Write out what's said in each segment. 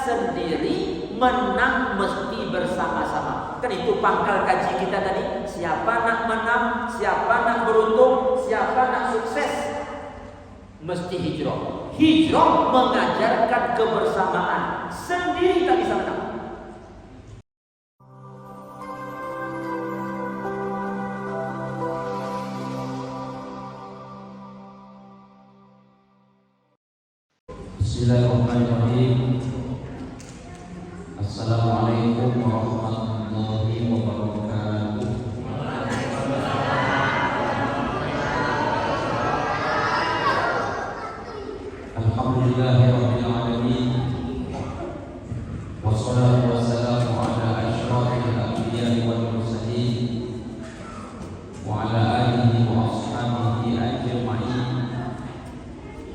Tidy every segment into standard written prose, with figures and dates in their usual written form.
sendiri, menang mesti bersama-sama. Kan itu pangkal kaji kita tadi. Siapa nak menang, siapa nak beruntung, siapa nak sukses, mesti hijrah. Hijrah mengajarkan kebersamaan. Sendiri tak bisa menang. Bismillahirrahmanirrahim. Assalamualaikum warahmatullahi wabarakatuh. Alhamdulillahirabbil alamin. Wassalatu wassalamu ala asyrafil anbiya'i wal mursalin wa ala alihi wa ashabihi ajma'in.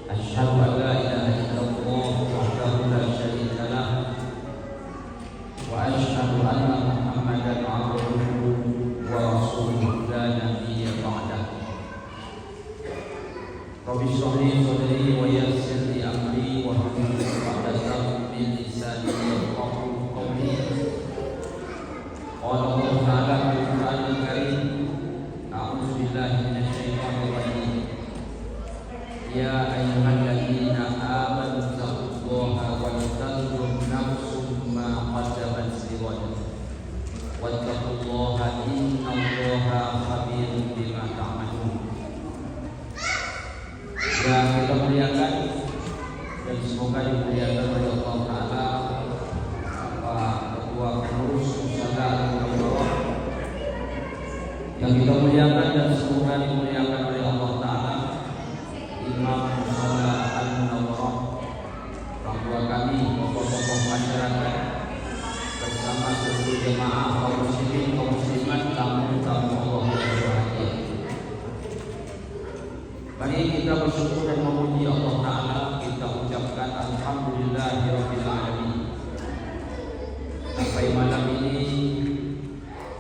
Asyhadu an la ilaha illallah wahdahu la syarika lah wa asyhadu anna Muhammadan abduhu wa rasuluhu la nabiyya ba'dah. Rabbi shrah li sadri wa yassir li amri wa hlul 'uqdatam min lisani yafqahu qawli. Qala Allah ta'ala fil Qur'anil Karim, a'udzu billahi minasy syaithanir rajim. Ya ayyuhalladzina amanu taqullaha wa tanzur nafsum ma qaddamat lighad wattaqullaha innallaha khabirun bima ta'malun. Ya, kita muliakan dan semoga dimuliakan oleh Allah Ta'ala Bapak Ketua Pengurus Pusat Al-Mu'awwah, yang kita muliakan dan semoga dimuliakan oleh Allah Ta'ala Imam Musala Al-Munawwarah, orang tua kami, tokoh-tokoh masyarakat, bersama seluruh jemaah kaum muslimin, kaum muslimat, tamu-tamu Allah yang berbahagia. Mari kita bersyukur dan memuji Allah Ta'ala. Kita ucapkan Alhamdulillahirabbil alamin. Sampai malam ini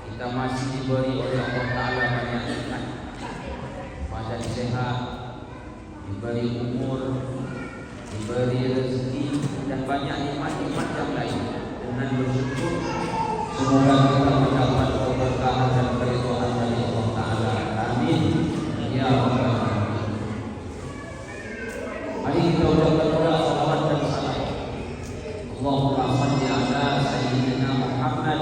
kita masih diberi oleh Allah Ta'ala banyak nikmat, badan sehat, diberi umur, diberi rezeki, dan banyak nikmat-nikmat yang lain. Dengan bersyukur, semoga kita mendapat keberkahan dan keridhaan dari Allah Ta'ala. Amin ya rabbal alamin. Mari kita ucapkan doa salawat dan salam. Allahumma shalli ala sayyidina Muhammad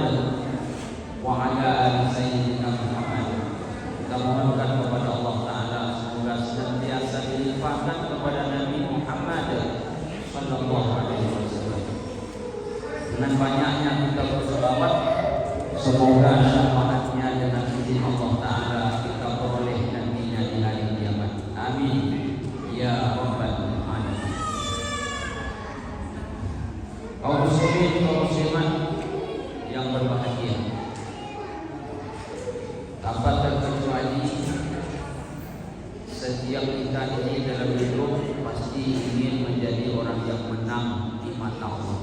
wa ala ali sayyidina Muhammad. Kita mohonkan kepada Allah Ta'ala semoga senantiasa dilimpahkan kepada Nabi Muhammad sallallahu alaihi wasallam. Dengan banyaknya kita berselawat, semoga syafaatnya dengan izin Allah Ta'ala kita peroleh nantinya di hari kiamat. Amin ya rabbal alamin. Kaum muslimin, kaum muslimat yang berbahagia, tanpa terkecuali setiap kita ini dalam hidup pasti ingin menjadi orang yang menang di mata Allah.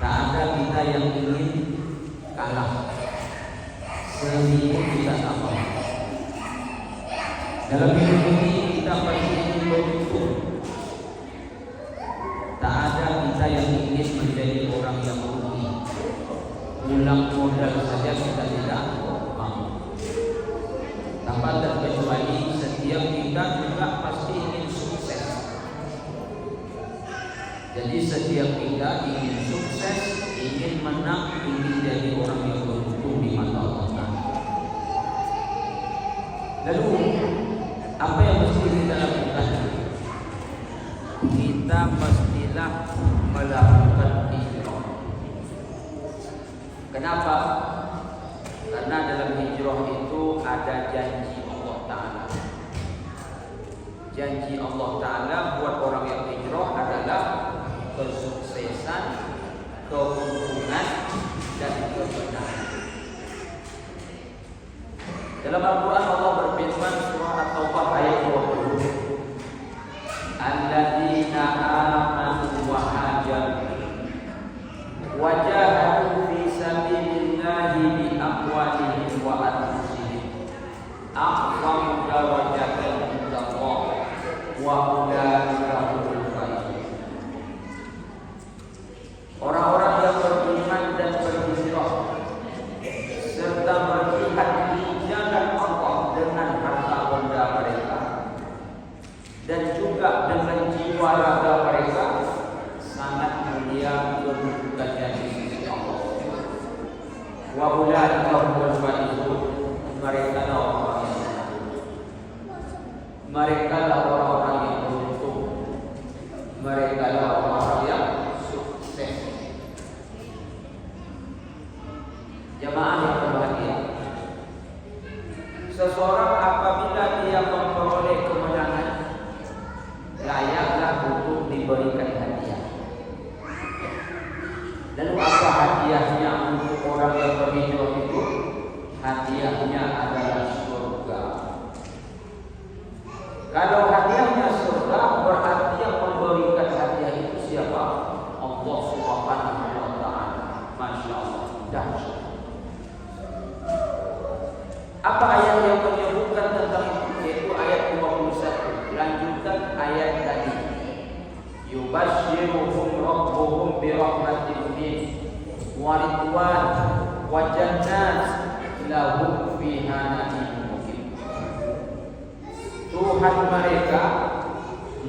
Tak ada kita yang ingin kalah, sekalipun kita apa. Dalam hidup ini kita pasti ingin beruntung. Tak ada kita yang ingin menjadi orang yang rugi. Ulang modal saja kita tidak mau. Tanpa terkecuali setiap kita juga pasti ingin sukses. Jadi setiap kita ingin sukses, ingin menang, ingin jadi orang yang beruntung di mata Allah. Lalu apa yang mesti kita lakukan? Kita mestilah melakukan hijrah. Kenapa? Karena dalam hijrah itu ada janji Allah Ta'ala. Janji Allah Ta'ala buat orang yang hijrah adalah kesuksesan, keuntungan, dan kebenaran. Dalam Al-Quran Allah berfirman surah At-Taubah ayat 20. Alladzina amanu wa hajaru wa jahadu fi sabilillahi bi amwalihim wa anfusihim a'zamu darajatan inda Allah wa ulaika humul faizun. Mereka lah orang-orang yang beruntung. Mereka lah orang-orang yang sukses. Jamaah yang berbahagia, seseorang apabila dia memperoleh kemenangan, layaklah untuk diberikan hadiah. Lalu apa hadiahnya untuk orang yang berhijrah itu? Hadiahnya adalah surga. Kalau hadiahnya surga, berarti yang memberikan hadiah itu siapa? Allah Subhanahu wa ta'ala. Masya Allah, dahsyat. Apa ayat yang menyebutkan tentang itu? Yaitu ayat 21. Lanjutan ayat tadi. Yubashshiruhum rabbuhum bi rahmatin min wa ridwan wa jannat lahum fiha na'imun muqim. Tuhan mereka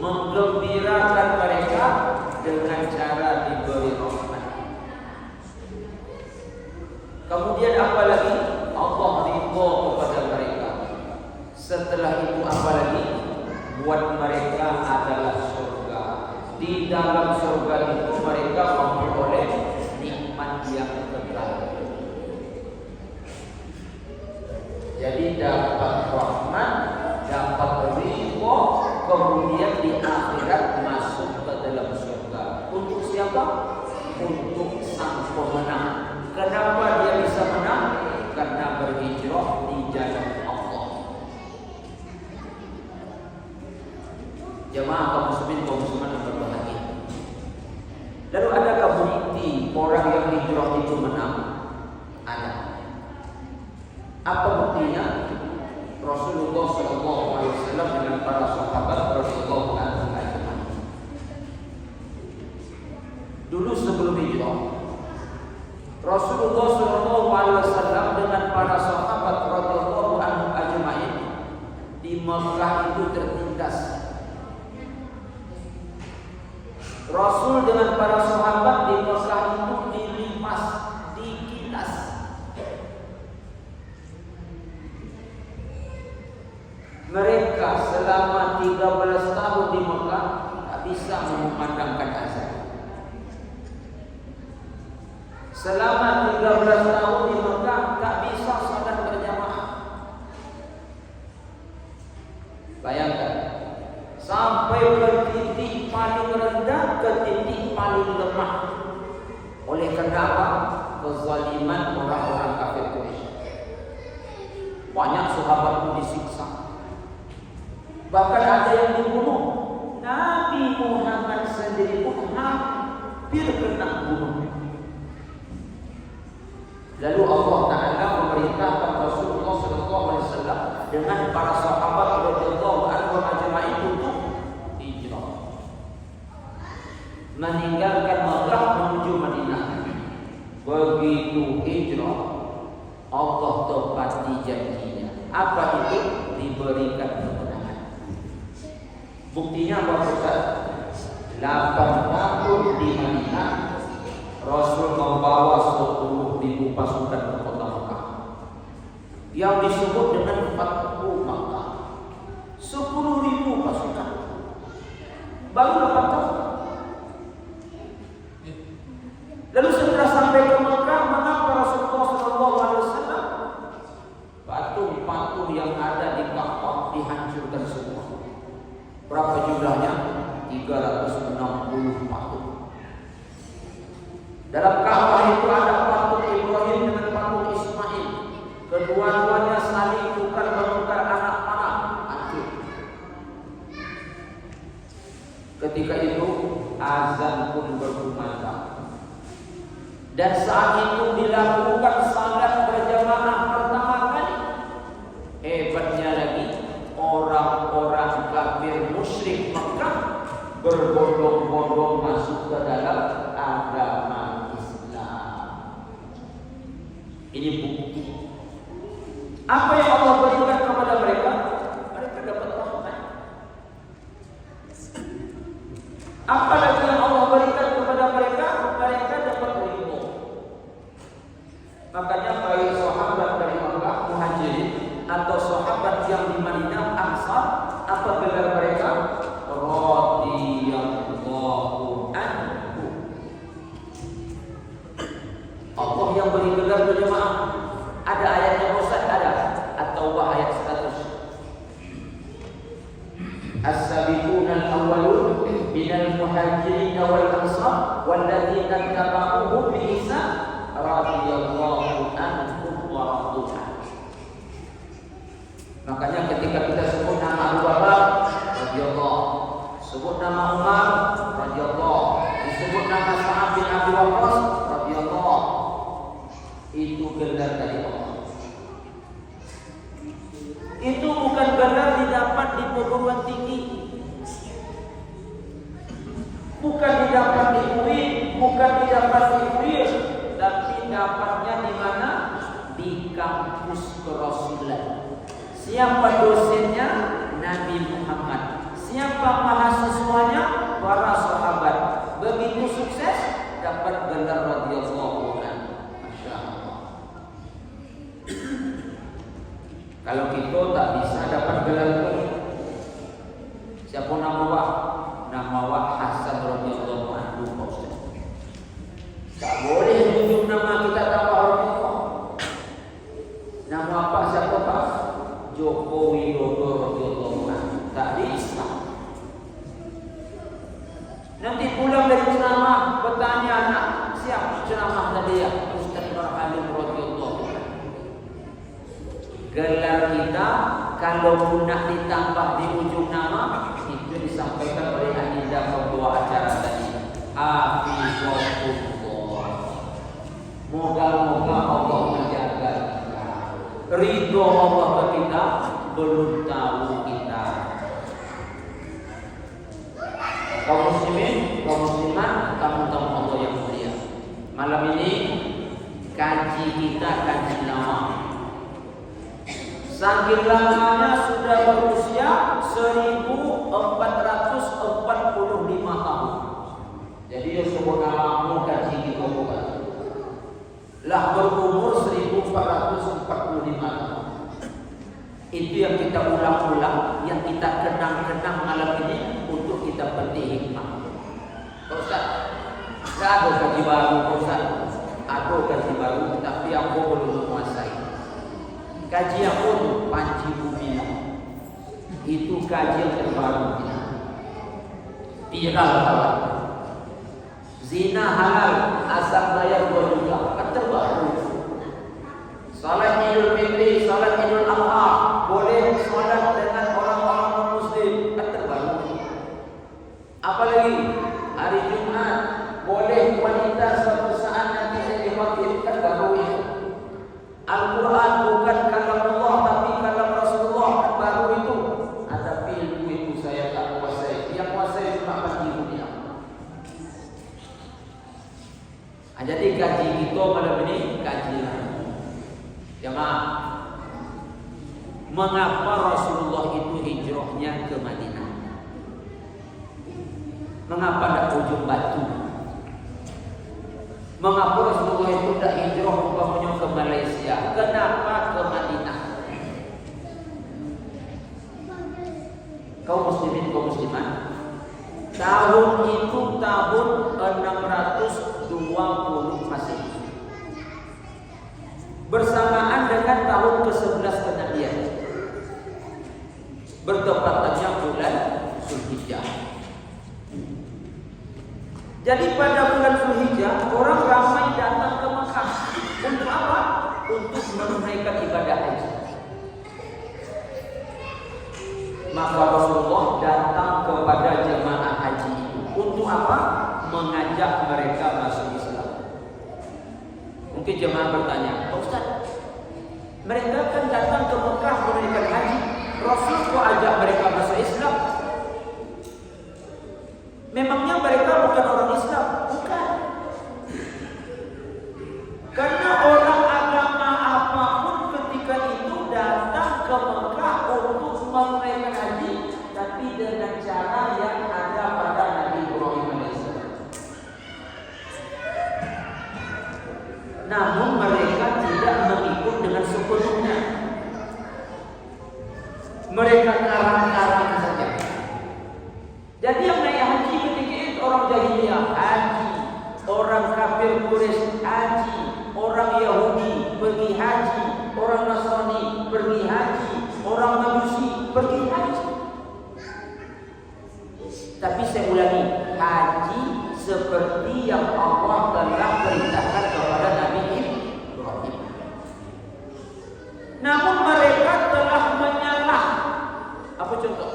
menggembirakan mereka dengan cara diberi rahmat. Kemudian apa lagi? Allah ridha kepada mereka. Setelah itu apa lagi? Buat mereka adalah surga. Di dalam surga itu mereka memperoleh nikmat yang kekal. Jadi dapat rahmat, dapat ridha, kemudian di akhirat masuk ke dalam surga. Untuk siapa? Untuk sang pemenang. Kenapa dia bisa menang? Karena berhijrah di jalan Allah. Jemaah kaum muslimin kaum muslimat yang berbahagia. Lalu adakah bukti orang yang hijrah itu menang? Ada. Apa buktinya? Rasulullah SAW dengan para sahabat radhiyallahu anhum ajma'in. Dulu sebelum hijrah, Rasulullah SAW dengan para sahabat radhiyallahu anhum ajma'in di Mekah itu tertindas. Rasul dengan para sahabat di Mekah itu dilimas, dikilas. Mereka selama 13 tahun di Mekah tak bisa mengumandangkan azan. Selama 13 tahun di Mekah tak bisa salat berjamaah. Bayangkan, sampai ke titik paling rendah, ke titik paling lemah. Oleh kerana apa? Kezaliman orang-orang kafir Quraisy. Banyak sahabat pun disiksa. Bahkan ada yang dibunuh. Nabi Muhammad sendiri pun hampir kena bunuh. Lalu Allah Ta'ala memerintahkan Rasulullah SAW dengan para sahabat radhiyallahu anhum ajma'in untuk hijrah, meninggalkan Makkah menuju Madinah. Begitu hijrah, Allah tepati janjinya. Apa itu? Diberikan kemenangan. Buktinya apa Ustaz? 8 tahun di Madinah, Rasul membawa 10.000 pasukan ke kota Makkah yang disebut dengan Fathu Makkah. 10.000 pasukan baru 8 tahun. Lalu setelah sampai ke Makkah, mengapa Rasulullah SAW patung-patung yang ada di Ka'bah dihancurkan semua? Berapa jumlahnya? 360 patung. Dalam Ka'bah itu ada patung Ibrahim dengan patung Ismail. Kedua-duanya saling tukar-menukar anak panah. Hancur. Ketika itu azan pun berkumandang. Dan saat itu dilakukan salat berjamaah pertama kali. Hebatnya lagi, orang-orang kafir musyrik Makkah berbondong-bondong masuk ke dalam agama Islam. Ini bukti. Apa yang Allah berikan kepada mereka? Mereka dapat rahmat. Apa lagi yang Allah berikan kepada mereka? Mereka dapat ridho. Makanya baik sahabat dari Makkah Muhajirin atau sahabat yang di Madinah Ansar, apabila as-sabiquna al-awwalun minal muhajirin wal ansar walladzina tabauhum bi ihsan radhiyallahu anhum wa radu anhu. Makanya ketika kita sebut nama Abu Bakar radhiyallahu, sebut nama Umar radhiyallahu, disebut nama Sa'ad bin Abi Waqqas radhiyallahu, itu gelar dari Allah. Itu bukan gelar didapat di perguruan tinggi, bukan didapat di UI, bukan didapat di UIN, tapi dapatnya di mana? Di kampus kerasulan. Siapa dosennya? Nabi Muhammad. Siapa mahasiswanya? Para sahabat. Begitu sukses dapat gelar radhiyallahu anhu. Masya Allah. Kalau kita tak bisa dapat gelar itu, siapa nama wak? Nama wak Hasan radhiyallahu anhu. Tak boleh tunjuk nama kita tanpa radhiyallahu. Nama apa siapa pak? Joko Widodo radhiyallahu anhu. Tak di Islam. Nanti pulang dari ceramah bertanya anak, siapa ceramah tadi ya? Ustaz Nur Alim radhiyallahu anhu. Gelar kita kalau nak ditambah di ujung nama itu disampaikan oleh Anida pembawa acara tadi. Hafizahullah. Moga-moga Allah menjaga kita. Ridho Allah ke kita belum tahu kita. Kaum muslimin, kaum muslimat, tamu-tamu Allah yang mulia. Malam ini kaji kita kaji nama. Saking lamanya sudah berusia 1445 tahun. Jadi ya sebenarnya kaji kita bukan. Lah berumur 1445 tahun. Itu yang kita ulang-ulang, yang kita kenang-kenang malam ini untuk kita petik hikmah. Ustaz, tak ada kaji baru Ustaz. Ada kaji baru, tapi aku belum menguasai. Kaji aku tu Panji Gumilang. Itu kaji yang terbaru. Viral kawan. Zina halal, asal bayar 2 juta. Kan terbaru. Salat Idul Fitri, salat Idul Adha, boleh salat dengan orang-orang non-muslim. Kan terbaru. Apalagi hari Jumat, boleh wanita suatu saat nanti jadi khatib. Kan baru itu. Al-Quran bukan kalam Allah tapi kalam Rasulullah. Kan baru itu. Ada ilmu itu saya tak kuasai. Yang kuasai cuma Panji Gumilang. Jadi kaji kita malam ini kaji jemaah. Mengapa Rasulullah itu hijrahnya ke Madinah? Mengapa tidak ujung batu? Mengapa Rasulullah itu tidak hijrah umpamanya ke Malaysia? Kenapa ke Madinah? Kaum muslimin, kaum muslimat, tahun itu tahun 620 Masehi. Bersamaan dengan tahun ke-11 kenabian. Bertepatannya bulan Zulhijjah. Jadi pada bulan Zulhijjah orang ramai datang ke Mekah. Untuk apa? Untuk menunaikan ibadah haji. Maka Rasulullah datang kepada jemaah haji itu. Untuk apa? Mengajak mereka masuk Islam. Mungkin jemaah bertanya, Ustaz, mereka kan datang ke Mekah menunaikan haji, Rasul kok ajak mereka masuk Islam? Memangnya mereka bukan orang Islam? Bukan. Karena orang agama apapun ketika itu datang ke Mekah untuk menunaikan haji, tapi dengan cara yang ada pada Nabi Ibrahim alaihissalam. Namun mereka tidak mengikut dengan sepenuhnya. Mereka karang-karang saja. Jadi yang naik haji ketika itu orang jahiliyah haji, orang kafir Quraisy haji, orang Yahudi pergi haji, orang Nasrani pergi haji, orang Majusi pergi haji. Tapi saya ulangi, haji seperti yang Allah telah perintahkan kepada Nabi Ibrahim. Namun mereka telah menyalah. Apa contoh?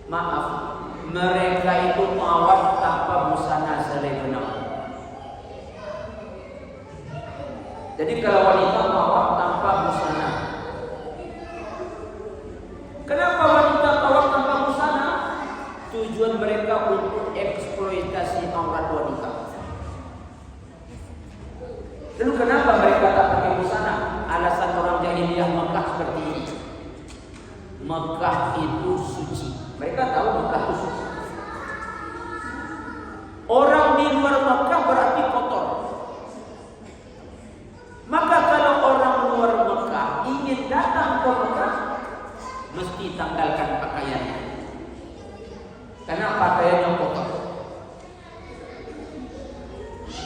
Maaf, mereka itu tawaf tanpa busana selai benang. Jadi kalau wanita tawaf tanpa busana, kenapa wanita tawaf tanpa busana? Tujuan mereka untuk eksploitasi aurat wanita. Lalu kenapa mereka tak pakai busana? Alasan orang jahiliyah Mekah seperti ini. Mekah itu suci. Mereka tahu Mekah itu suci. Orang di luar Mekah berarti kotor. Maka kalau orang luar Mekah ingin datang ke Mekah, mesti tanggalkan pakaiannya. Karena pakaiannya kotor.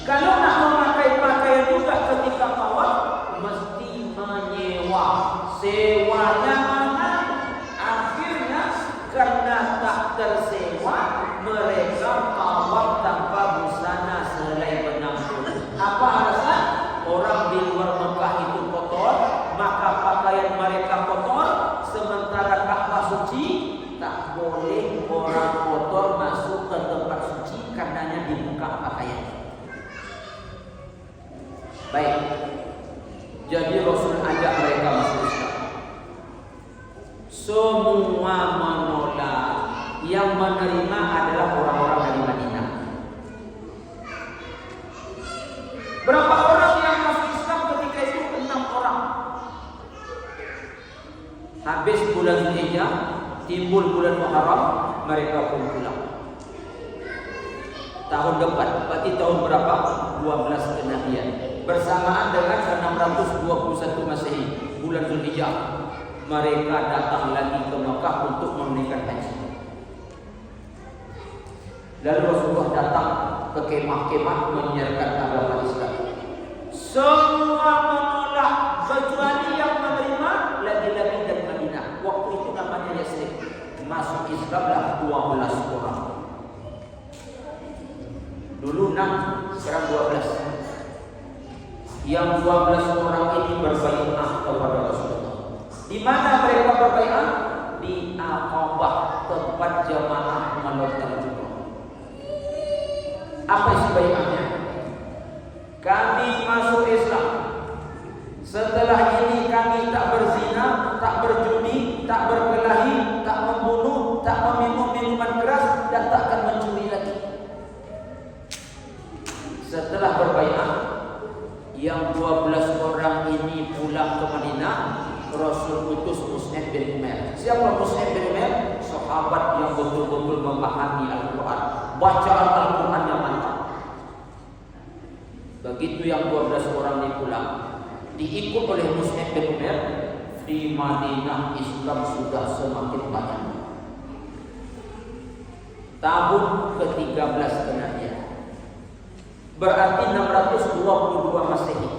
Kalau nak memakai pakaian juga ketika tawaf, mesti menyewa. Sewanya mana? Akhirnya karena tak tersewa, mereka tawaf tanpa busana selai benang pun. Apa alasan? Orang di luar Mekah itu kotor, maka pakaian mereka kotor, sementara Ka'bah suci. Tak boleh orang kotor masuk ke tempat suci karenanya dibuka pakaian. Baik. Jadi Rasul ajak mereka masuk Islam. Semua menolak. Yang menerima adalah orang-orang dari Madinah. Berapa orang yang masuk Islam ketika itu? 6 orang. Habis bulan Zulhijjah, timbul bulan Muharram, mereka pun pulang. Tahun depan, berarti tahun berapa? 12 kenabian. Bersamaan dengan 621 Masehi, bulan Zulhijjah, mereka datang lagi ke Mekah untuk menunaikan haji. Lalu Rasulullah datang ke kemah-kemah menyiarkan agama Islam. Semua menolak kecuali yang menerima lagi-lagi dari Madinah. Waktu itu namanya Yasrib. Masuk Islamlah 12 orang. Dulu 6, sekarang 12. Yang 12 orang ini berbaiat kepada Rasulullah. Di mana mereka berbaiat? Di Aqabah, tempat jamaah melontar jumrah. Apa isi baiatnya? Kami masuk Islam. Setelah ini kami tak berzina, tak berjudi, tak berkelahi, tak membunuh, tak meminum minuman keras, dan tak akan mencuri lagi. Setelah berbaiat, yang 12 orang ini pulang ke Madinah, Rasul utus Mus'ab bin Umair. Siapa Mus'ab bin Umair? Sahabat yang betul-betul memahami Al-Quran. Bacaan Al-Quran yang mantap. Begitu yang 12 orang ini pulang, diikut oleh Mus'ab bin Umair, di Madinah Islam sudah semakin banyak. Tahun ke-13 kenabian, berarti 622 Masehi.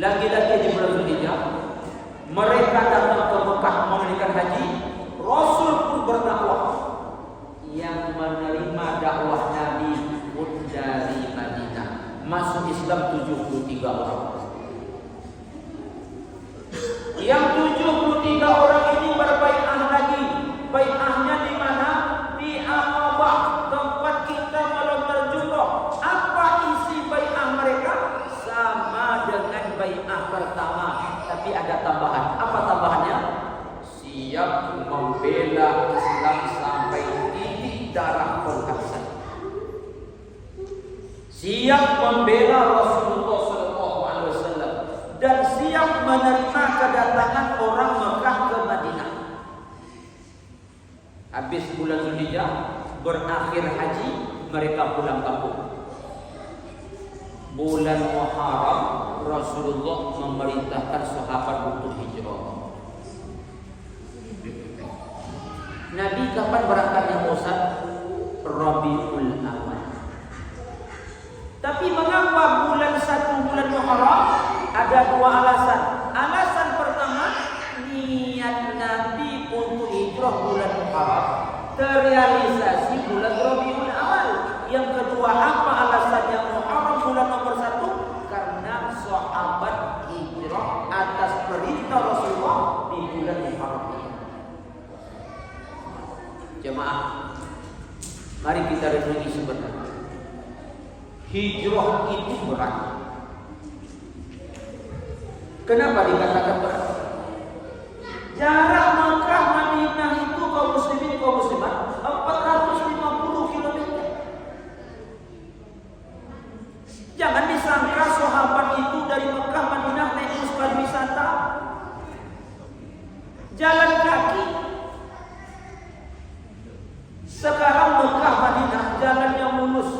Lagi-lagi di bulan Zulhijjah, mereka datang ke Mekah menunaikan haji. Rasul pun berdakwah. Yang menerima dakwah Nabi pun dari Madinah. Masuk Islam 73 orang. Yang 73 orang ini berbaiat lagi. Baiatnya di mana? Di Aqabah, tempat kita melontar jumrah. Apa isi baiat mereka? Sama dengan baiat pertama, tapi ada tambahan. Apa tambahannya? Siap membela Islam sampai titik darah penghabisan. Siap membela Rasulullah SAW dan siap menerima kedatangan orang Mekah ke Madinah. Habis bulan Zulhijjah, berakhir haji, mereka pulang kampung. Bulan Muharram, Rasulullah memerintahkan sahabat untuk hijrah. Nabi kapan berangkatnya Ustaz? Rabiul Awal. Tapi mengapa bulan 1 bulan Muharram? Ada 2 alasan. Alasan pertama, niat Nabi untuk hijrah bulan Muharram terrealisasi bulan Rabiul Awal. Yang kedua, apa alasannya Muharram bulan nomor 1? Karena sahabat hijrah atas perintah Rasulullah di bulan Muharram ini. Jemaah, mari kita renungi sebentar. Hijrah itu berat. Kenapa dikatakan berat? Jarak Makkah Madinah itu kaum muslimin kaum muslimat 450 km. Jangan disangka sahabat itu dari Makkah Madinah naik bus pariwisata, jalan kaki. Sekarang Makkah Madinah jalannya mulus,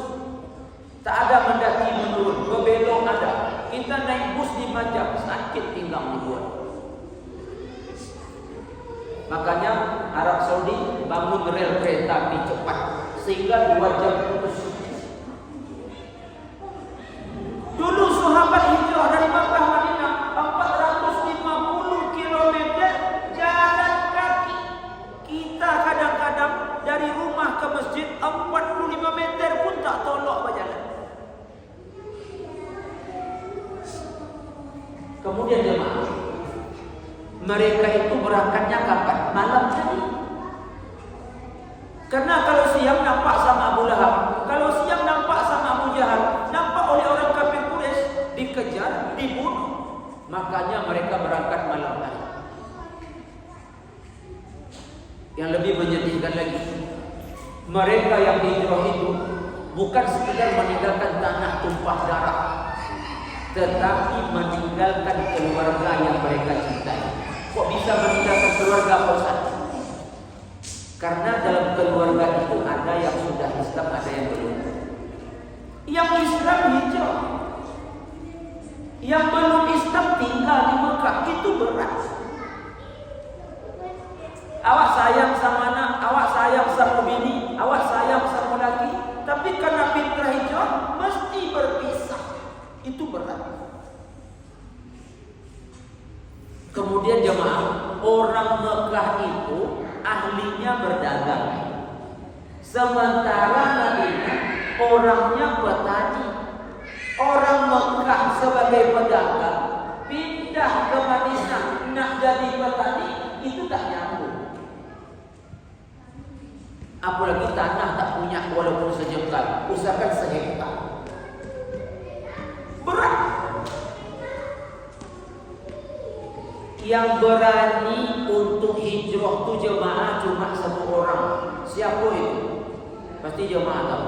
tak ada mendaki menurun, berbelok ada. Kita naik bus 5 jam, sakit pinggang dibuat. Makanya Arab Saudi bangun rel kereta api cepat sehingga 2 jam putus. Dulu sahabat hijrah dari Makkah Madinah 450 km jalan kaki. Kita kadang-kadang dari rumah ke masjid 45 meter pun tak tolak berjalan. Kemudian jemaah, mereka itu berangkatnya kapan? Malam tadi. Karena kalau siang nampak sama Abu Lahab, kalau siang nampak sama Abu Jahal, nampak oleh orang kafir Quraisy, dikejar, dibunuh. Makanya mereka berangkat malam hari. Yang lebih menyedihkan lagi, mereka yang hijrah itu bukan sekedar meninggalkan tanah tumpah darah, tetapi meninggalkan keluarga yang mereka cintai. Kok bisa meninggalkan keluarga, Pak Ustaz? Karena dalam keluarga itu ada yang sudah Islam, ada yang belum. Yang Islam hijrah, yang belum Islam tinggal di Mekah, itu berat. Awak sayang sama anak, awak sayang sama bini, awak sayang sama laki, tapi karena fitrah hijrah mesti berpisah. Itu berat. Kemudian jemaah, orang Mekah itu ahlinya berdagang, sementara Madinah orangnya petani. Orang Mekah sebagai pedagang pindah ke Madinah nak jadi petani, itu tak nyambung. Apalagi tanah tak punya walaupun sejengkal, usahakan sehektar. Berat. Yang berani untuk hijrah tu jemaah cuma 1 orang. Siapa itu? Pasti jemaah tahu.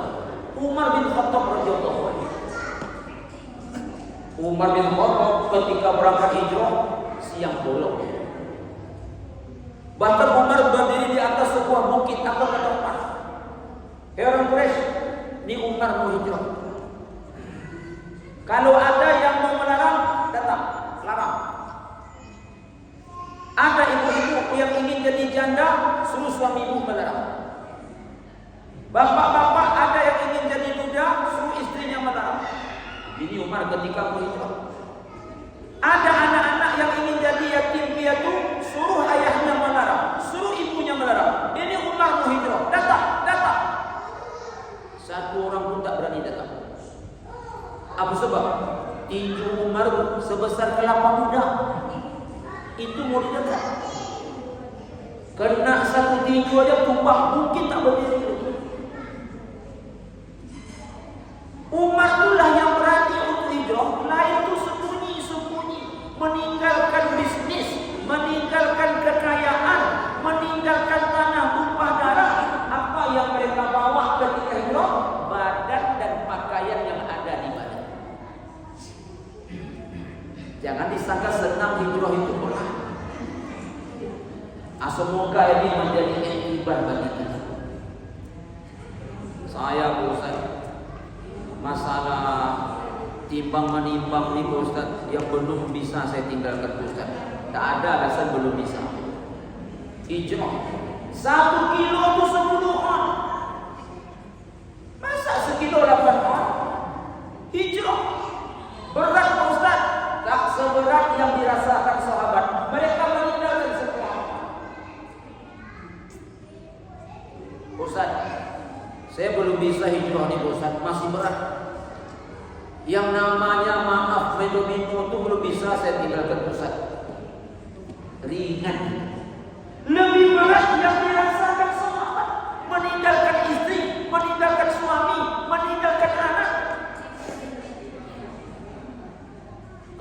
Umar bin Khattab radhiyallahu anhu. Umar bin Khattab ketika berangkat hijrah siang bolong. Bahkan Umar berdiri di atas sebuah bukit atau ke tempat. Hei orang Quraisy, ini Umar mau hijrah. Kalau ada yang mau melarang, datang, larang. Ada ibu-ibu yang ingin jadi janda, suruh suami ibu melarang. Bapak-bapak ada yang ingin jadi duda, suruh istrinya melarang. Ini Umar ketika mau hijrah. Ada anak-anak yang ingin jadi yatim piatu, suruh ayahnya melarang, suruh ibunya melarang. Ini Umar mau hijrah, datang. 1 orang pun tak berani datang. Apa sebab? Tinju Umar sebesar kelapa muda. Itu mau didekat. Kena 1 tinju aja tumbang, mungkin tak berdiri lagi. Umar itulah yang berani untuk hijrah. Lain itu sembunyi-sembunyi, meninggalkan bisnis, meninggalkan kekayaan, meninggalkan tanah tumpah darah. Apa yang mereka bawa ketika hijrah? Badan dan pakaian yang ada di badan. Jangan disangka senang hijrah itu berat. Semoga ini menjadi iktibar bagi kita. Saya Ustaz, masalah timbang menimbang nih Ustaz, yang belum bisa saya tinggalkan Ustaz. Tak ada alasan belum bisa. Hijrah 1 kilo itu 10 on. Masa 1 kilo 8 on? Hijrah berat Ustaz. Tak seberat yang dirasakan sahabat. Mereka meninggalkan semua. Saya belum bisa hijrah nih Ustaz, masih berat. Yang namanya maaf fenomeno itu belum bisa saya tinggalkan Ustaz. Ringan. Lebih berat yang dirasakan sahabat, meninggalkan istri, meninggalkan suami, meninggalkan anak.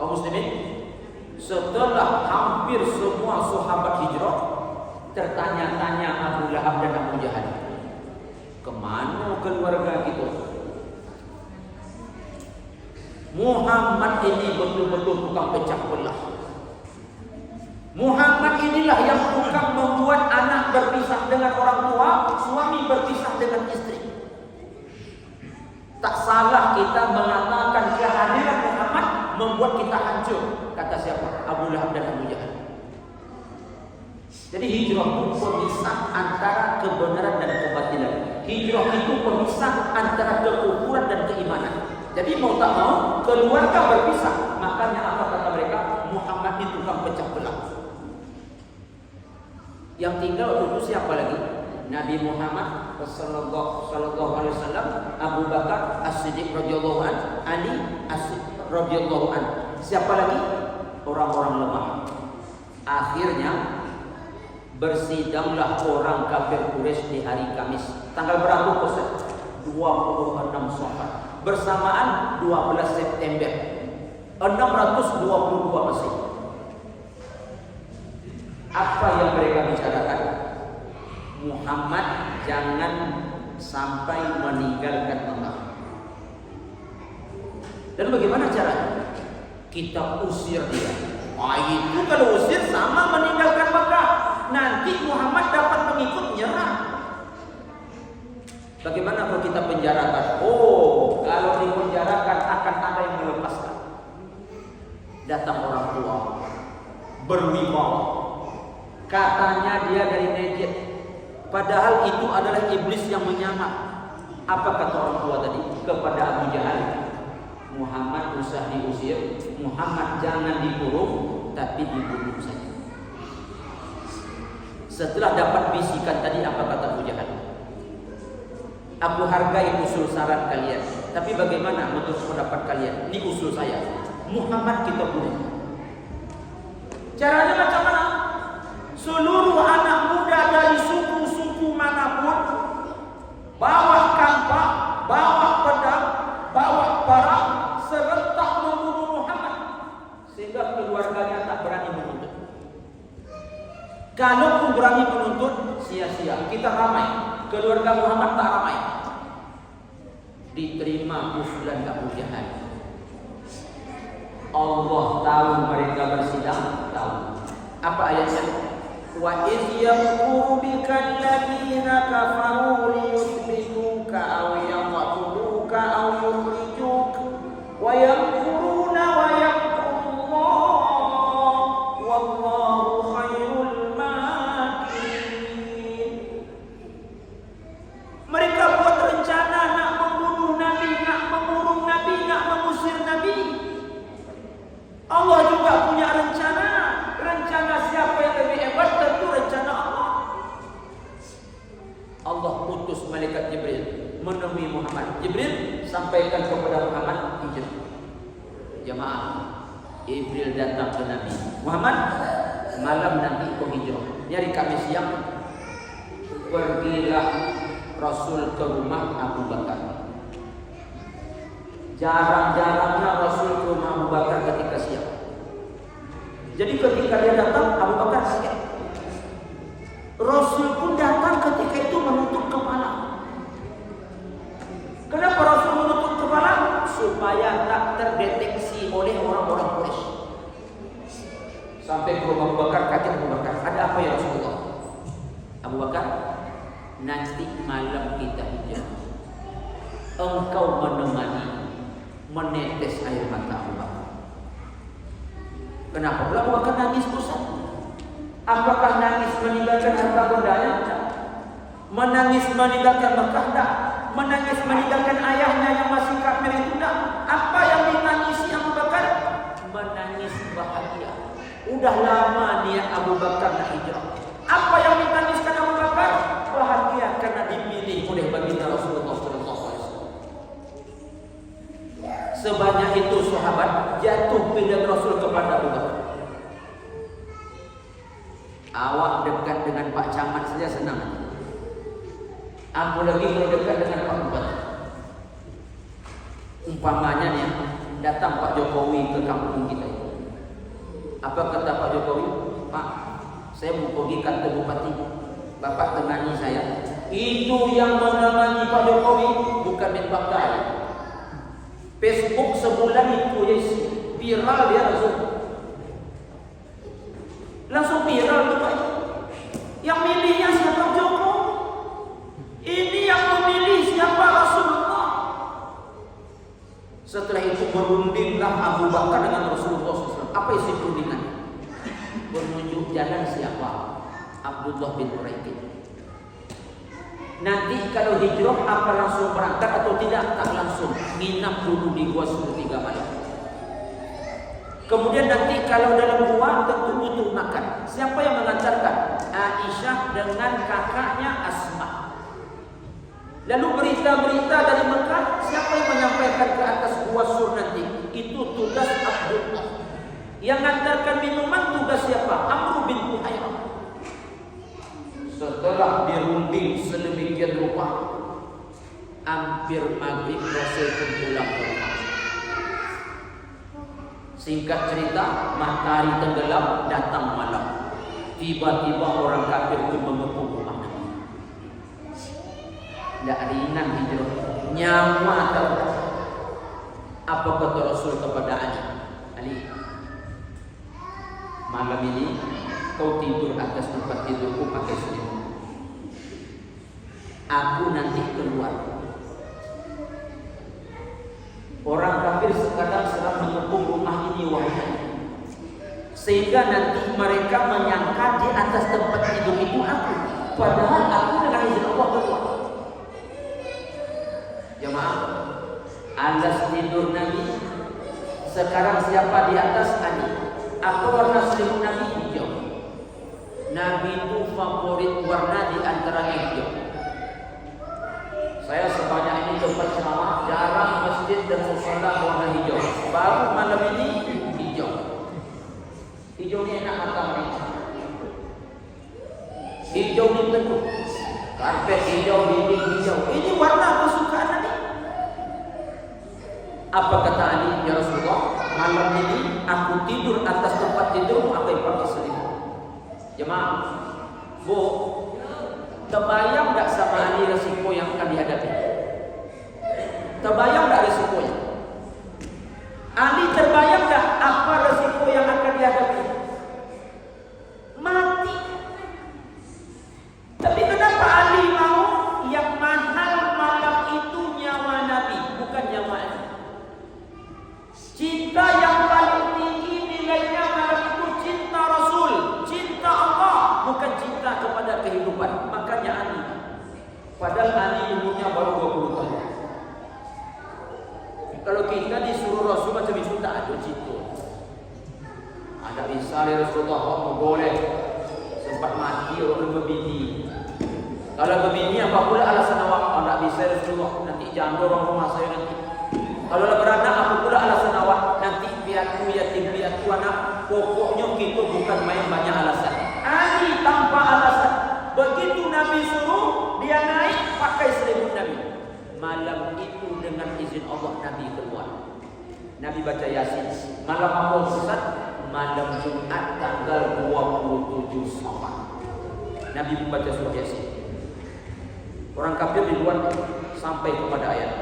Kaum muslimin, setelah hampir semua sahabat hijrah, tertanya-tanya Abu Lahab dan Abu Jahal, kemana keluarga kita? Muhammad ini betul-betul tukang pecah belah. Muhammad inilah yang tukang membuat anak berpisah dengan orang tua, suami berpisah dengan istri. Tak salah kita mengatakan kehadiran Muhammad membuat kita hancur. Kata siapa? Abu Lahab dan Abu Jahal. Jadi hijrah itu pemisah antara kebenaran dan kebatilan. Hijrah itu pemisah antara kekufuran dan keimanan. Jadi mau tak mau keluarga berpisah. Makanya apa kata mereka? Muhammad itu tukang pecah belah. Yang tinggal itu siapa lagi? Nabi Muhammad sallallahu alaihi wasallam, Abu Bakar As-Siddiq radhiyallahu an, Ali As-Siddiq radhiyallahu an. Siapa lagi? Orang-orang lemah. Akhirnya bersidanglah orang kafir Quraisy di hari Kamis. Tanggal berapa Ustaz? 26 Syawal. Bersamaan 12 September 622 Masehi. Apa yang mereka bicarakan? Muhammad jangan sampai meninggalkan Mekah. Dan bagaimana caranya? Kita usir dia. Itu kalau usir sama meninggalkan Mekah. Nanti Muhammad dapat pengikut nyerah. Bagaimana kalau kita penjarakan? Kalau dipenjarakan akan ada yang melepaskan. Datang orang tua berwibawa, katanya dia dari Najd, padahal itu adalah iblis yang menyamar. Apa kata orang tua tadi kepada Abu Jahal? Muhammad usah diusir, Muhammad jangan dikurung, tapi dibunuh saja. Setelah dapat bisikan tadi, apa kata Abu Jahal? Aku hargai usul saran kalian, tapi bagaimana menurut pendapat kalian? Ini usul saya, Muhammad kita bunuh. Caranya macam mana? Seluruh anak muda dari suku-suku manapun bawa kampak, bawa pedang, bawa parang, serentak membunuh Muhammad, sehingga keluarganya tak berani menuntut. Kalaupun berani menuntut, sia-sia. Kita ramai, keluarga Muhammad tak ramai. Diterima usulan Abu Jahal. Allah tahu mereka bersidang, tahu. Apa ayatnya? Wa idh yamkuru bika alladziina kafaru liyuthbituka aw yaqtuluka aw yukhrijuka wa yamkuruna wa yamkurullah wallahu khairul makirin. Mereka buat rencana nak membunuh Nabi, nak mengurung Nabi, nak mengusir Nabi. Allah juga punya rencana. Rencana siapa yang lebih hebat? Tentu rencana Allah. Allah utus malaikat Jibril menemui Muhammad. Jibril sampaikan kepada Muhammad hijrah. Jemaah, Jibril datang ke Nabi Muhammad, malam nanti kau hijrah. Ini hari Kamis siang. Pergilah Rasul ke rumah Abu Bakar. Jarang-jarangnya Rasul ke rumah Abu Bakar ketika siang. Jadi ketika dia datang, Abu Bakar kaget. Rasul pun datang ketika itu menutup kepala. Kenapa Rasul menutup kepala? Supaya tak terdeteksi oleh orang-orang Quraisy. Sampai ke rumah Abu Bakar, kaget Abu Bakar. Ada apa ya Rasulullah? Abu Bakar, nanti malam kita hijrah. Engkau menemani menetes air mata Abu Bakar. Kenapa pula Abu Bakar nangis Ustaz? Apakah nangis meninggalkan harta bendanya? Menangis meninggalkan Mekah? Tak. Menangis meninggalkan ayahnya yang masih kafir itu? Tak. Apa yang ditangisi Abu Bakar? Menangis bahagia. Udah lama niat Abu Bakar nak hijrah. Apa yang ditangiskan Abu Bakar? Bahagia karena dipilih oleh baginda Rasulullah Bapak dekat dengan Pak Camat saja senang. Aku lagi kalau dekat dengan Pak Bupati. Umpamanya nih, datang Pak Jokowi ke kampung kita. Apa kata Pak Jokowi? Pak, saya mau pergi kantor Bupati. Bapak temani saya. Itu yang menemani Pak Jokowi, bukan main bakal. Facebook sebulan itu yes, viral dia langsung viral tuh Pak. Yang milihnya siapa? Jokowi. Ini yang memilih siapa? Rasulullah. Setelah itu berundinglah Abu Bakar dengan Rasulullah SAW. Apa isi perundingan? Menunjuk jalan siapa? Abdullah bin Uraiqid. Nanti kalau hijrah apa langsung berangkat atau tidak? Tak langsung. Nginap dulu di gua 3 malam. Kemudian nanti kalau dalam gua tentu butuh makan. Siapa yang mengantarkan? Aisyah dengan kakaknya Asma. Lalu berita-berita dari Mekah, siapa yang menyampaikan ke atas gua Sur nanti? Itu tugas Abdullah. Yang mengantarkan minuman tugas siapa? Amr bin Uhairah. Setelah dirunding sedemikian rupa, hampir maghrib Rasul pulang ke rumah. Singkat cerita, matahari tenggelam, datang malam. Tiba-tiba orang kafir itu mengepung rumah Nabi. Tidak ringan hijrah, nyawa tahu. Apa kata Rasul kepada Ali? Ali, malam ini kau tidur atas tempat tidurku pakai selimut. Aku nanti keluar. Orang kafir sekadang sedang mengepung rumah ini wahai. Sehingga nanti mereka menyangka di atas tempat tidur itu aku. Padahal aku dengan izin Allah keluar. Jemaah, alas tidur Nabi. Sekarang siapa di atas Ali? Apa warna selimut Nabi? Hijau. Nabi itu favorit warna di antara hijau. Saya sebanyak ini tempat ceramah, jarang masjid dan musala warna hijau. Baru malam ini hijau. Hijau ni enak mata mereka. Hijau ni teduh. Karpet hijau, dinding hijau. Ini warna kesukaan Nabi. Apa kata Ali? Ya Rasulullah, malam ini aku tidur atas tempat tidurmu, aku yang pakai selimut. Jemaah, Bu, terbayang tak sama Ali resiko yang akan dihadapi? Terbayang tak resikonya? Ali terbayang tak apa resiko yang akan dihadapi? Mati. Tapi kenapa Ali mau yang mahal malam itu nyawa Nabi, bukan nyawa Ali? Cinta yang paling tinggi nilainya malam itu cinta Rasul, cinta Allah, bukan cinta kepada kehidupan. Makanya Ali. Padahal Ali umurnya baru 20 tahun. Kalau kita disuruh Rasul macam itu tak ada cinta. Ada misal Rasulullah boleh sempat mati orang berbini. Kalau berbini apa pula alasan awak? Tak bisa Rasulullah, nanti jangan orang rumah saya nanti. Kalau beranak apa pula alasan awak? Nanti piatu yatim piatu anak. Pokoknya kita bukan main banyak alasan. Ali tanpa alasan. Begitu Nabi suruh, dia naik pakai selimut Nabi. Malam itu dengan izin Allah Nabi keluar. Nabi baca Yasin. Malam apa Ustaz? Malam Jumat tanggal 27 Safar. Nabi membaca surah Yasin. Orang kafir di luar sampai kepada ayat.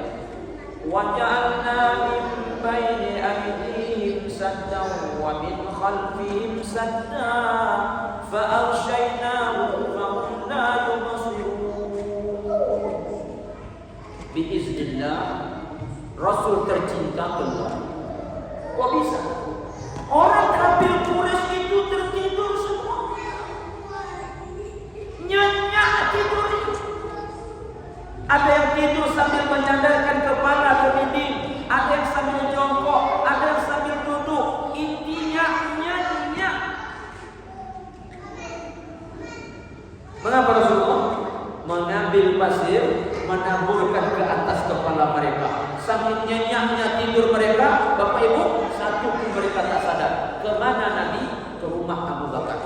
وَجَعَلْنَا مِنْ بَيْنِ أَيْدِيهِمْ سَدًّا وَمِنْ خَلْفِهِمْ سَدًّا فَأَغْشَيْنَاهُمْ فَهُمْ لَا يُبْصِرُونَ. Biiznillah, Rasul tercinta keluar. Kok bisa? Orang kafir Quraisy itu tertidur semua. Nyenyak tidur. Ada yang tidur sambil menyandarkan kepala ke dinding, ada yang sambil jongkok, ada yang sambil duduk. Intinya nyenyak. Mengapa Rasulullah mengambil pasir, menaburkan ke atas kepala mereka? Sambil nyenyaknya tidur mereka, Bapak Ibu, satu pun mereka tak sadar. Kemana Nabi? Ke rumah Abu Bakar.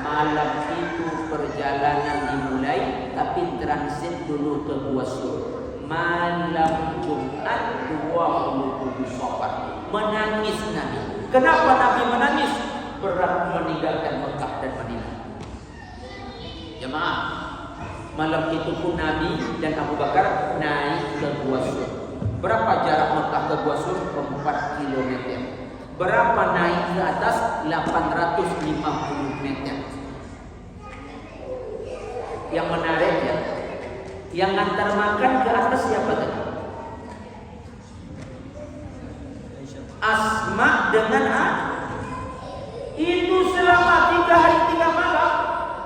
Malam itu perjalanan dimulai, tapi transit dulu ke Gua Sur. Malam Jumat 27 Safar. Menangis Nabi. Kenapa Nabi menangis? Berat meninggalkan Mekah dan Madinah. Jemaah, malam itu pun Nabi dan Abu Bakar naik ke Gua Sur. Berapa jarak Mekah ke Gua Sur? 4 km. Berapa naik ke atas? 850 meter. Yang menarik ya, yang ngantar makan ke atas siapa tadi? Asma dengan itu selama 3 hari 3 malam.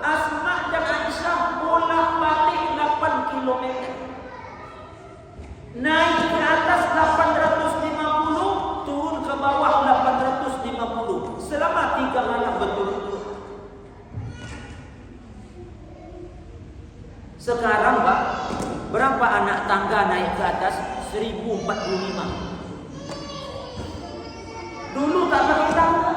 Asma dan Aisyah bolak-balik 8 km. Naik ke atas 850, turun ke bawah 850 selama 3 malam betul-betul. Sekarang Pak, berapa anak tangga naik ke atas? 1045. Dulu tak pakai tangga.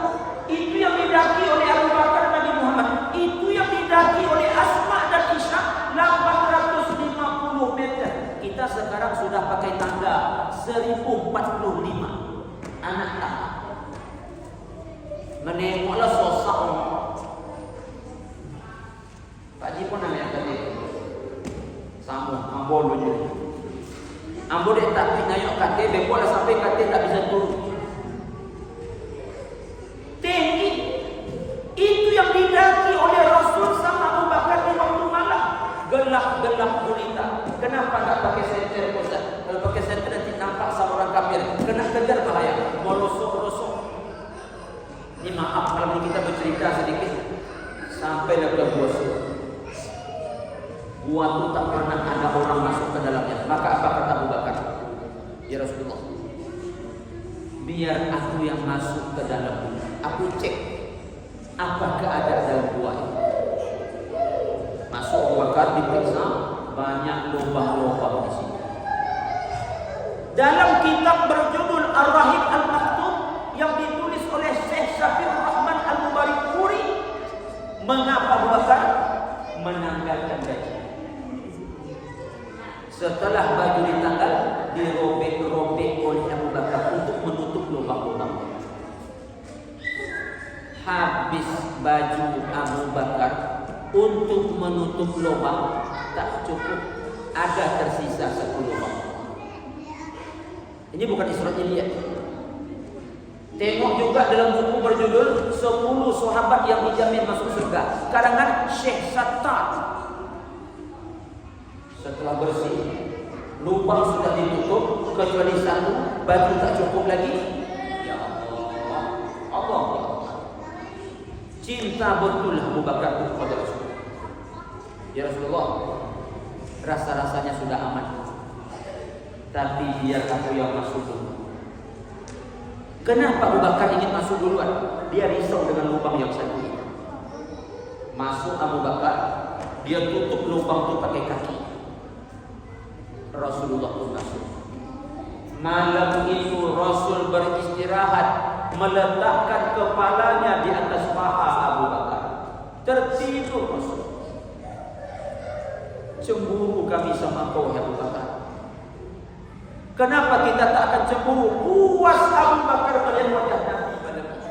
Itu yang didaki oleh Abu Bakar Nabi Muhammad. Itu yang didaki oleh Asma dan Isya 850 meter. Kita sekarang sudah pakai tangga 1045. Anak tangga. Menengoklah sosok Pak Haji pun namanya tadi. Sama ambo dulu. Ambo dek tak pinayok kate, bepok lah sampai kate tak bisa turun. Tinggi. Itu yang didaki oleh Rasul sama Abu Bakar di waktu malam. Gelap-gelap gulita. Kenapa tak pakai senter Ustaz? Kalau pakai senter nanti nampak sama orang kafir. Kena kejar bahaya. Merosok-rosok. Ini maaf kalau kita bercerita sedikit. Sampai ke Gua Sur. Gua itu tak pernah ada orang masuk ke dalamnya. Maka apa kata Abu Bakar? Ya Rasulullah, biar aku yang masuk ke dalam. Aku cek apakah ada dalam gua ini. Masuk Abu Bakar diperiksa, banyak lubang-lubang di sini. Dalam kitab berjudul Ar-Rahib Al-Maktum yang ditulis oleh Syekh Syafir Rahman Al-Mubarakpuri, mengapa Abu Bakar menanggalkan gaji? Setelah baju ditanggal, dirobek-robek oleh Abu Bakar untuk menutup lubang-lubang. Habis baju Abu Bakar untuk menutup lubang tak cukup, ada tersisa 10 lubang. Ini bukan Israiliyat. Tengok juga dalam buku berjudul 10 sahabat yang dijamin masuk surga, karangan Syekh Sattar. Setelah bersih, lubang sudah ditutup kecuali satu, baju tak cukup lagi. Ya Allah, Allah. Cinta betul Abu Bakar kepada Rasulullah. Ya Rasulullah, rasa-rasanya sudah aman, tapi biar aku yang masuk dulu. Kenapa Abu Bakar ingin masuk duluan? Dia risau dengan lubang yang satu. Masuk Abu Bakar, dia tutup lubang itu pakai kaki. Rasulullah pun masuk. Malam itu Rasul beristirahat, meletakkan kepalanya di atas paha Abu Bakar. Tertidur Rasul. Cemburu kami sama kau ya Abu Bakar. Kenapa kita tak akan cemburu? Puas Abu Bakar melihat wajah Nabi pada kita.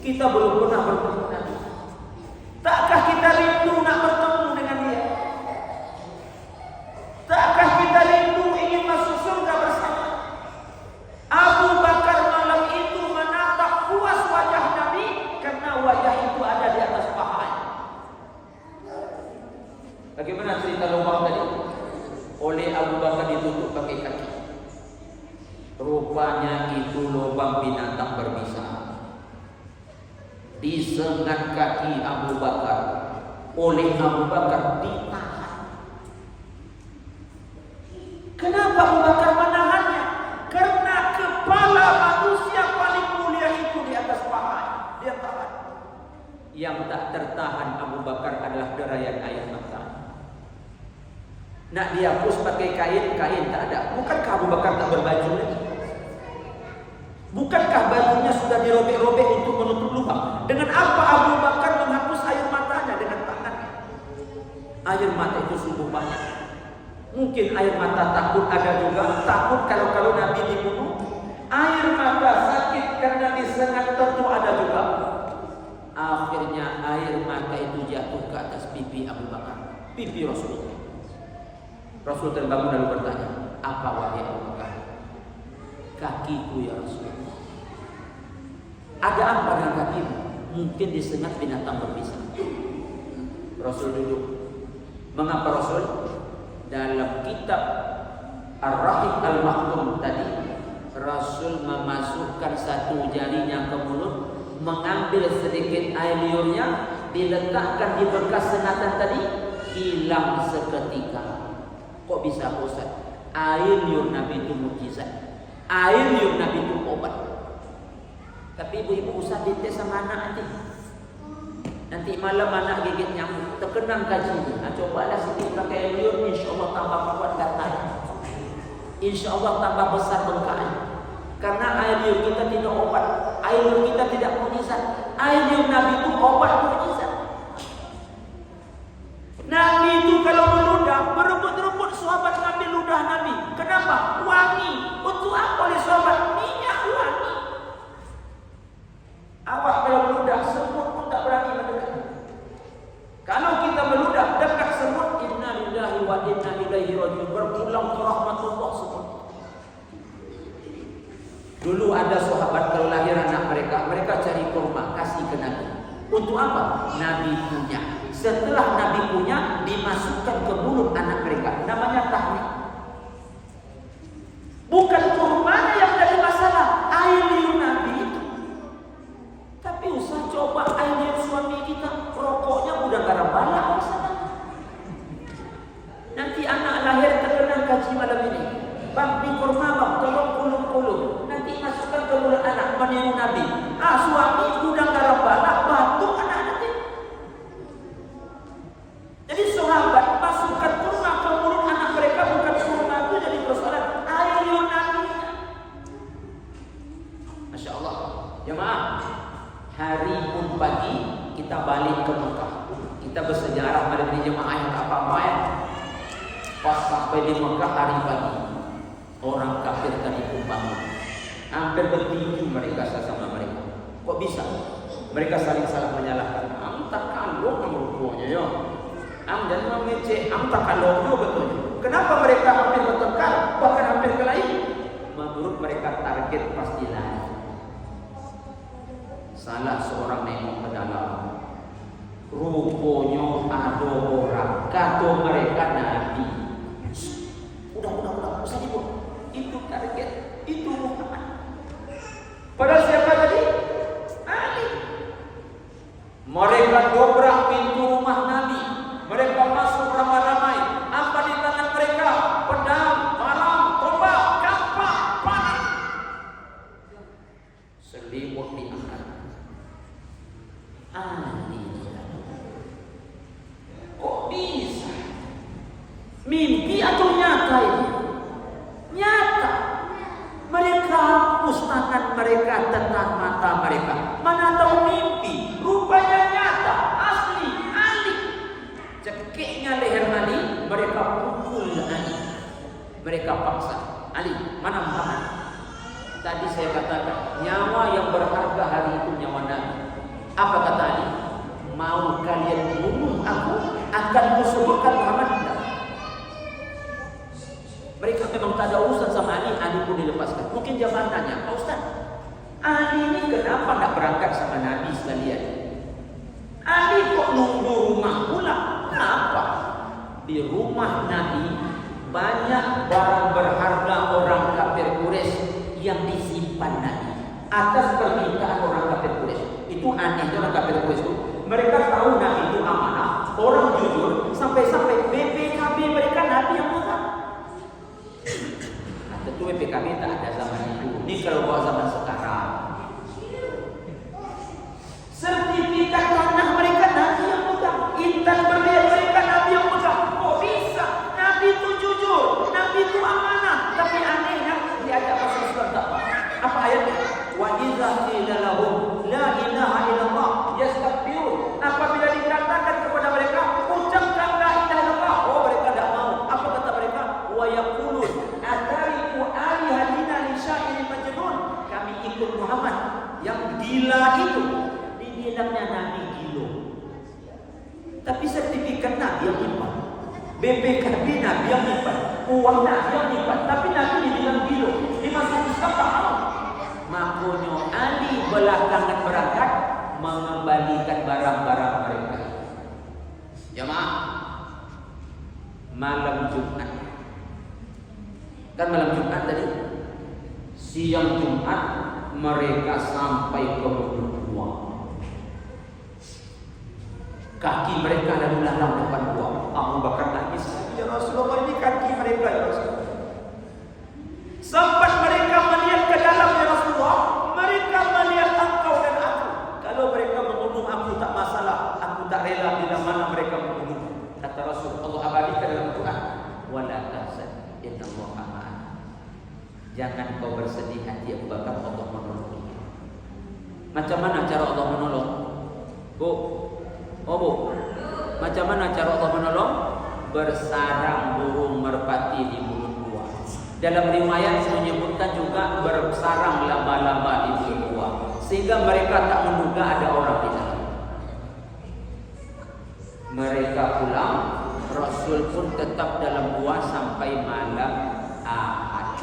Kita belum pernah bertemu Nabi. Takkah kita rindu nak bertemu dengan dia? Takkah kita rindu ingin masuk surga bersama? Abu Bakar malam itu menatap puas wajah Nabi karena wajah itu ada di atas pahanya. Bagaimana cerita lubang tadi? Oleh Abu Bakar ditutup pakai kaki. Rupanya itu lubang binatang berbisa. Disengat kaki Abu Bakar. Oleh Abu Bakar ditahan. Kenapa Abu Bakar menahannya? Karena kepala manusia paling mulia itu di atas paha. Dia tahan. Yang tak tertahan Abu Bakar adalah derayan air mata. Nak dihapus pakai kain tak ada. Bukankah Abu Bakar tak berbaju lagi? Bukankah bajunya sudah dirobek-robek untuk menutup lubang? Dengan apa Abu Bakar menghapus air matanya? Dengan tangannya. Air mata itu sungguh banyak. Mungkin air mata takut ada juga. Takut kalau Nabi dibunuh. Air mata sakit karena disengat tentu ada juga. Akhirnya air mata itu jatuh ke atas pipi Abu Bakar, pipi Rasulullah. Rasul terbangun lalu bertanya, apa wahai Abu Bakar? Kakiku ya Rasulullah. Ada apa dengan kakimu? Mungkin disengat binatang berbisa. Rasul duduk. Mengapa Rasul? Dalam kitab Ar-Rahim Al-Maktum tadi, Rasul memasukkan satu jarinya ke mulut, mengambil sedikit air liurnya, diletakkan di bekas sengatan tadi, hilang seketika. Kok bisa Ustaz? Air liur Nabi itu mukjizat. Air liur Nabi itu obat. Tapi ibu-ibu usah dites sama anak nanti malam anak gigit nyamuk, terkenang kajinya. Nah, cobalah sedikit pakai air liur, insya Allah tambah kuat katanya. Insya Allah tambah besar bengkaknya. Karena air liur kita tidak obat, air liur kita tidak mukjizat. Air liur Nabi itu obat mukjizat. Nabi itu kalau meludah, berebut-rebut sahabat ngambil ludah Nabi. Kenapa? Wangi. Untuk apa oleh sahabat? Minyak wangi. Awak kalau meludah, semut pun tak berani mendekat. Kalau kita meludah, dekat semut, inna lillahi wa inna ilaihi raji'un, berpulang ke rahmatullah semut. Dulu ada sahabat kalau lahir anak mereka cari kurma, kasih ke Nabi. Untuk apa? Nabi punya. Setelah Nabi punya, dimasukkan ke mulut anak mereka. Namanya tahnik. Bukan kurma yang jadi masalah, air liur Nabi itu. Tapi usah coba air liur suami kita, rokoknya udah garam banyak masalah. Nanti anak lahir terkenang kaji malam ini. Bang, di kurma bang, tolong kulung-kulung. Nanti masukkan ke mulut anak, meniru Nabi. Suami udah garam banyak, batuk anak nanti. Jadi sahabat masukkan kurma ke mulut anak mereka, bukan kurma itu jadi persoalan air liur Nabi. Masya Allah. Jemaah, hari pun pagi kita balik ke Mekah. Kita bersejarah pada ini jemaah yang apa-apa ya. Pas sampai di Mekah hari pagi, orang kafir tadi pun bangun. Hampir bertinju mereka sama mereka. Kok bisa? Mereka saling menyalahkan. Tak kalau rupanya ya. Dan mengecek, tak kalau betulnya. Kenapa mereka hampir bertengkar, bahkan hampir kelahi? Menurut mereka target pasti lari. Salah seorang nengok ke dalam. Rupanya ada orang, kata mereka Nabi. Udah, usah dibut. Itu target, itu Muhammad. Padahal siapa tadi? Ali. Mereka dobrak pintu rumah Nabi. Mereka masuk ramai-ramai. Apa di tangan mereka? Pedang, parang, tombak, kampak, panah. Selimut di angkat. Ali. Kok bisa? Mimpi atau nyata ini? Nyata. Mereka hapus tangan mereka tentang mata mereka. Mana tahu mimpi? Rupanya nyata, asli, Ali. Cekiknya leher Ali, mereka pukul Ali. Mereka paksa. Ali, mana Muhammad? Tadi saya katakan, nyawa yang berharga hari itu nyawa Nabi. Apa kata Ali? Mau kalian bunuh aku, akan kusebutkan Muhammad. Mereka memang tak ada urusan sama Ali pun dilepaskan. Mungkin jamaah tanya, Pak Ustaz, Ali ini kenapa tak berangkat sama Nabi sekalian? Ali kok nunggu rumah pula? Kenapa? Di rumah Nabi banyak barang berharga orang kafir Quraisy yang disimpan Nabi atas permintaan orang kafir Quraisy. Itu anehnya orang kafir Quraisy itu. Mereka tahu Nabi itu amanah, orang jujur, sampai-sampai BPKB mereka Nabi yang pegang. Tentu PKB tak ada zaman itu. Ini kalau bawa zaman sekarang. Sertifikat tanah mereka Nabi yang pegang. Intan berlian mereka Nabi yang pegang. Kok bisa? Nabi itu jujur, Nabi itu amanah. Tapi anehnya diajak masuk Islam tak apa? Apa ayatnya? Tapi sertifikat Nabi yang nyimpan, BPKB Nabi yang nyimpan, uang Nabi yang nyimpan. Tapi Nabi dibilang gilo, dimasuk Islam tak mau. Makanya Ali belakangan berangkat mengembalikan barang-barang mereka. Jemaah, malam Jumat, kan malam Jumat tadi, siang Jumat mereka sampai ke Bukit Tua. Kaki mereka lalu lalang depan gua. Abu Bakar nangis, ya Rasulullah, ini kaki mereka ya Rasulullah. Sampai mereka melihat ke dalam ya Rasulullah, mereka melihat engkau dan aku. Kalau mereka membunuh aku tak masalah, aku tak rela bila mana mereka membunuh. Kata Rasul, Allah abadikan dalam Quran, wala tahzan innallaha ma'ana. Jangan kau bersedih hati Abu Bakar, Allah menolong. Macam mana cara Allah menolong? Bu, oh bu, macam mana cara Allah menolong? Bersarang burung merpati di mulut gua. Dalam riwayat menyebutkan juga bersarang laba-laba di mulut gua, sehingga mereka tak menduga ada orang di dalam. Mereka pulang, Rasul pun tetap dalam gua sampai malam Ahad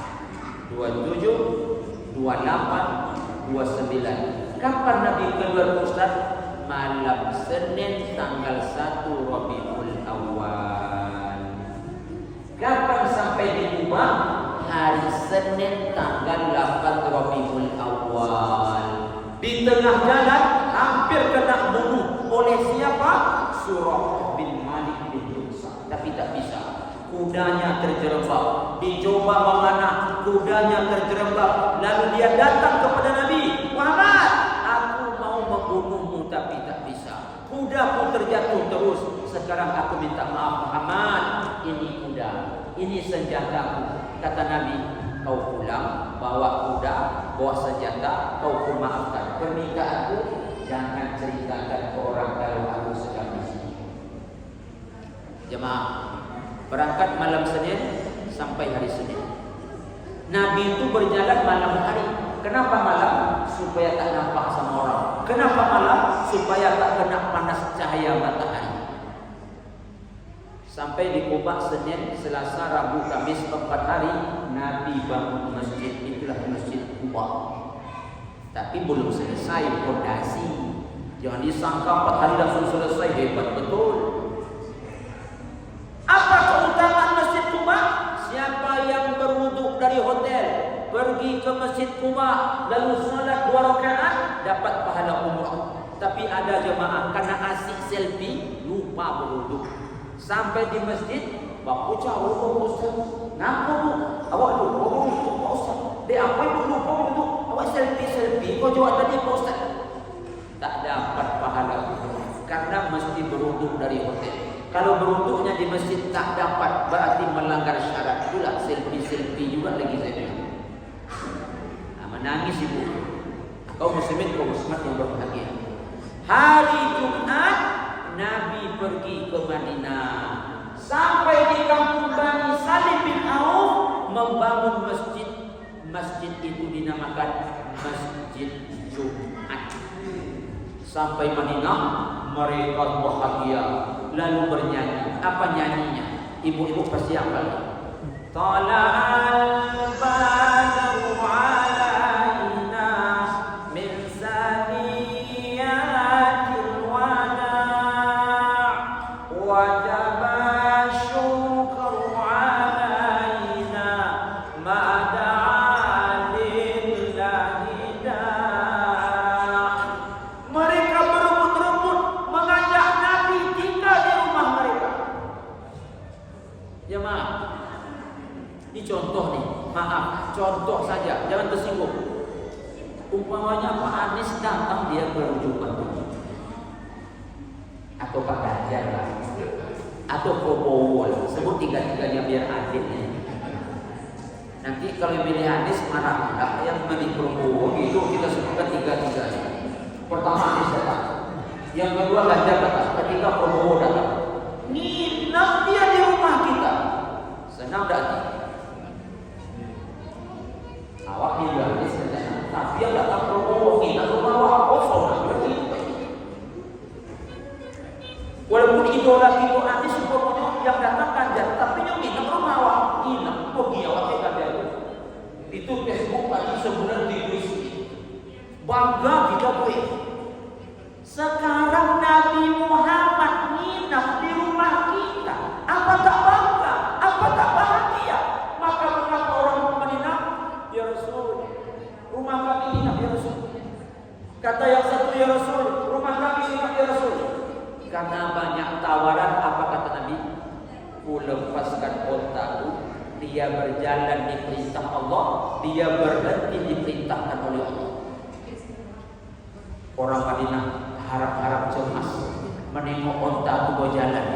27, 28, 29. Kapan Nabi keluar Ustaz? Malam Senin tanggal 1 Rabiul Awal. Kapan sampai di Kubah? Hari Senin tanggal 8 Rabiul Awal. Di tengah jalan hampir kena bunuh oleh siapa? Surah bin Malik bin Yusuf. Tapi tak bisa. Kudanya terjerembab. Dicoba memanah, kudanya terjerembab. Lalu dia datang kepada Nabi, Muhammad, aku mau membunuhmu tapi tak bisa. Kudaku terjatuh terus. Sekarang aku minta maaf Muhammad. Ini kuda, ini senjataku. Kata Nabi, kau pulang, bawa kuda, bawa senjata, kau pun maafkan. Pernikahanku jangan ceritakan ke orang kalau aku sedang di sini. Jemaah, berangkat malam Senin sampai hari Senin. Nabi itu berjalan malam hari. Kenapa malam? Supaya tak nampak sama orang. Kenapa malam? Supaya tak kena panas cahaya matahari. Sampai di Kubah Senin, Selasa, Rabu, Kamis, 4 hari Nabi bangun masjid. Itulah masjid Kubah. Tapi belum selesai fondasi. Jangan disangka 4 hari langsung selesai. Hebat betul. Apa keutamaan masjid Kubah? Siapa yang berwuduk dari hotel, pergi ke masjid Kubah, lalu salat 2 rakaat, dapat pahala umrah. Tapi ada jemaah karena asyik selfie, lupa berwuduk. Sampai di masjid, bapak ucap, oh Ustaz, kenapa bu? Awak lupa berwuduk Pak Ustaz. Dia apa ibu lupa berwuduk? Awak selfie, kau jawab tadi Pak Ustaz. Tak dapat pahala umrah karena mesti berwuduk dari hotel. Kalau berwuduknya di masjid tak dapat, berarti melanggar syarat. Itulah selfie juga lagi saya bilang. Menangis ibu. Kau muslimin, kau muslimat yang berbahagia. Hari Jumat Nabi pergi ke Madinah. Sampai di kampung Bani Salim bin Auf membangun masjid. Masjid itu dinamakan Masjid Jumat. Sampai Madinah mereka bahagia, lalu bernyanyi. Apa nyanyinya? Ibu-ibu pasti hafal. Tala'al badru alaina min saniyatil wada' wajaba syukru alaina ma'da'a lillahi da'. Mereka berebut-rebut mengajak Nabi tinggal di rumah mereka. Jemaah, ini contoh nih, maaf, contoh saja, jangan tersinggung. Umpamanya Pak Anies datang dia berjumpa atau Pak Ganjar lah, atau Prabowo lah, sebut tiga-tiganya biar adil ya. Nanti kalau pilih Anies marah, enggak yang pilih Prabowo gitu, kita sebutkan tiga-tiganya. Pertama Anies datang, yang kedua Ganjar datang, ketiga Prabowo datang. Nginap dia di rumah kita, senang datang. Awak juga Anies datang, tapi yang datang Prabowo nginap rumah awak kosong, berarti. Walaupun itu idola gitu anti supaya yang datang kanjar, tapi yang minum rumah awak, inap, pergi awak kanjar. Itu Facebook tadi sebulan ditulis, bangga kita tuh. Sekarang Nabi Muhammad nginap di rumah kita, apa tak bangga, apa tak bahagia? Maka mengapa orang Madinah, ya Rasul, rumah kami nginap ya Rasul. Kata yang satu, ya Rasul, rumah kami nginap ya Rasul. Karena banyak tawaran, apa kata Nabi? Ku lepaskan otakku, dia berjalan di perintah Allah, dia berhenti diperintahkan oleh Allah. Orang Madinah harap-harap cemas menengok onta itu berjalan.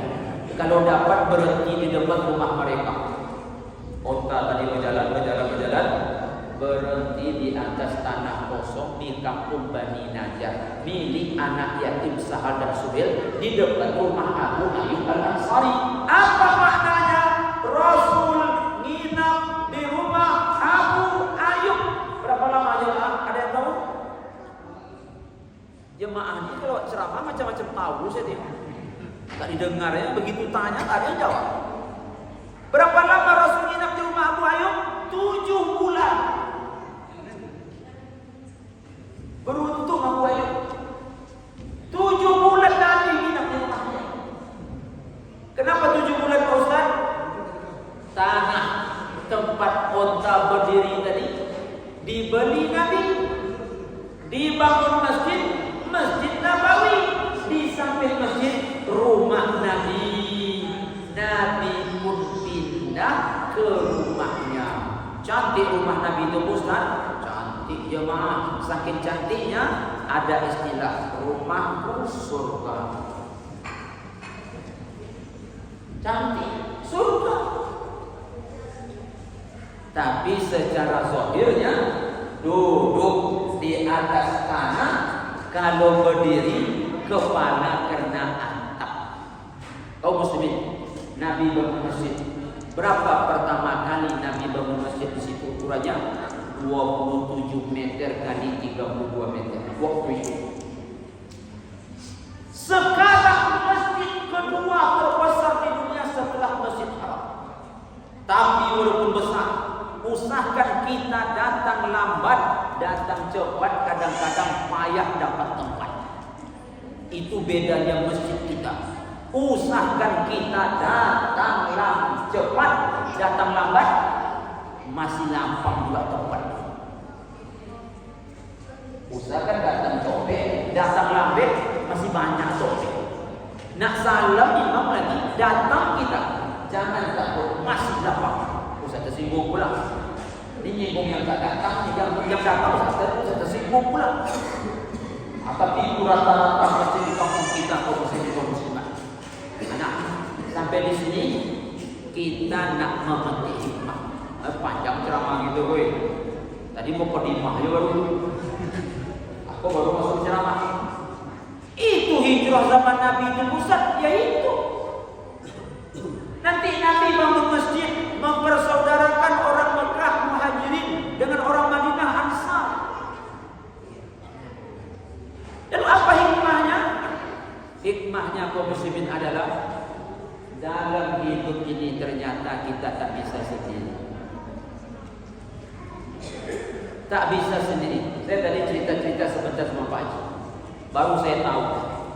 Kalau dapat berhenti di depan rumah mereka. Onta tadi berjalan, berhenti di atas tanah kosong di kampung Bani Najjar, milik anak yatim Sahal dan Suhail, di depan rumah Abu Ayyub Al-Ansari. Apa maknanya? Rasul nginap di rumah Abu Ayyub. Berapa lama jemaah? Ada yang tahu? Jemaah ini kalau ceramah macam-macam tahu saya. Tak didengarnya, begitu tanya tak ada yang jawab. Berapa lama Rasul nginap di rumah Abu Ayyub? 7 bulan. Beruntung Abu Ayyub. 7 bulan Nabi nginap di rumahnya. Kenapa 7 bulan Pak Ustaz? Tanah tempat onta berdiri tadi dibeli Nabi, dibangun masjid, Masjid Nabawi, di samping masjid rumah Nabi. Nabi pun pindah ke rumahnya. Cantik rumah Nabi itu Ustaz. Cantik jemaah. Saking cantiknya ada istilah rumahku surga. Cantik surga. Tapi secara zahirnya duduk di atas tanah, kalau berdiri kepala kena atap. Kaum muslimin, Nabi bangun masjid. Berapa pertama kali Nabi bangun masjid di situ? Ukurannya 27 meter kali 32 meter. Waktu itu. Sekarang masjid kedua terbesar di dunia setelah Masjid Haram. Tapi walaupun besar, usahakan kita datang lambat, datang cepat, kadang-kadang payah dapat tempat. Itu bedanya masjid kita. Usahakan kita datang cepat, datang lambat, masih lapang juga tempat. Usahakan datang cepet, datang lambat, masih banyak cepet. Nak salam imam lagi, datang kita, jangan takut, masih lapang. Usah tersinggung pula. Ini nyinggung yang tak datang, yang datang usah tersinggung pula. Tapi itu rata-rata masjid di kampung kita, kaum muslimin kaum muslimat. Nah, sampai di sini kita nak memetik hikmah. Panjang ceramah gitu, woi. Tadi mau kodimah ya baru. Aku baru masuk ceramah. Itu hijrah zaman Nabi itu Ustaz, ya itu. Nanti Nabi bangun masjid, mempersaudarakan orang Mekah Muhajirin dengan orang Madinah Ansar. Lalu apa hikmahnya? Hikmahnya kaum muslimin adalah dalam hidup ini ternyata kita tak bisa sendiri. Tak bisa sendiri. Saya tadi cerita-cerita sebentar sama Pak Haji. Baru saya tahu,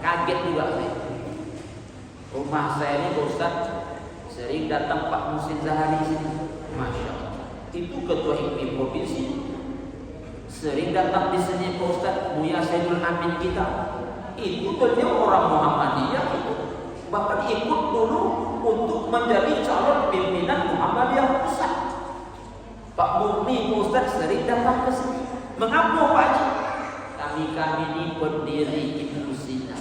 kaget juga saya. Rumah saya ini Ustaz sering datang Pak Musin Zahari sini. Masya Allah. Itu ketua HIPMI provinsi. Sering datang di sini Pak Ustaz Muya Sayyidul Amin kita. Itu beliau orang Muhammadiyah itu. Bahkan ikut dulu untuk menjadi calon pimpinan Muhammadiyah pusat. Pak Murni Pak Ustaz sering datang ke sini. Mengapa Pak Haji? Kami ini pendiri Ibnu Sina.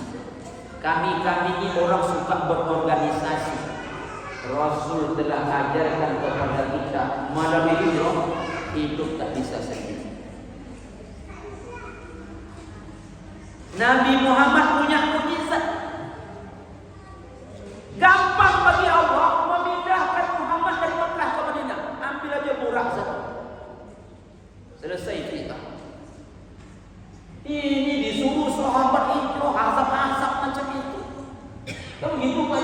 Kami ini orang suka berorganisasi. Rasul telah ajarkan kepada kita malam ini hidup tak bisa sendiri. Nabi Muhammad punya mukjizat. Gampang bagi Allah memindahkan Muhammad dari Mekah ke Madinah. Ambil aja burak satu. Selesai cerita. Ini disuruh sahabat itu asap-asap macam itu. Kalau gitu Pak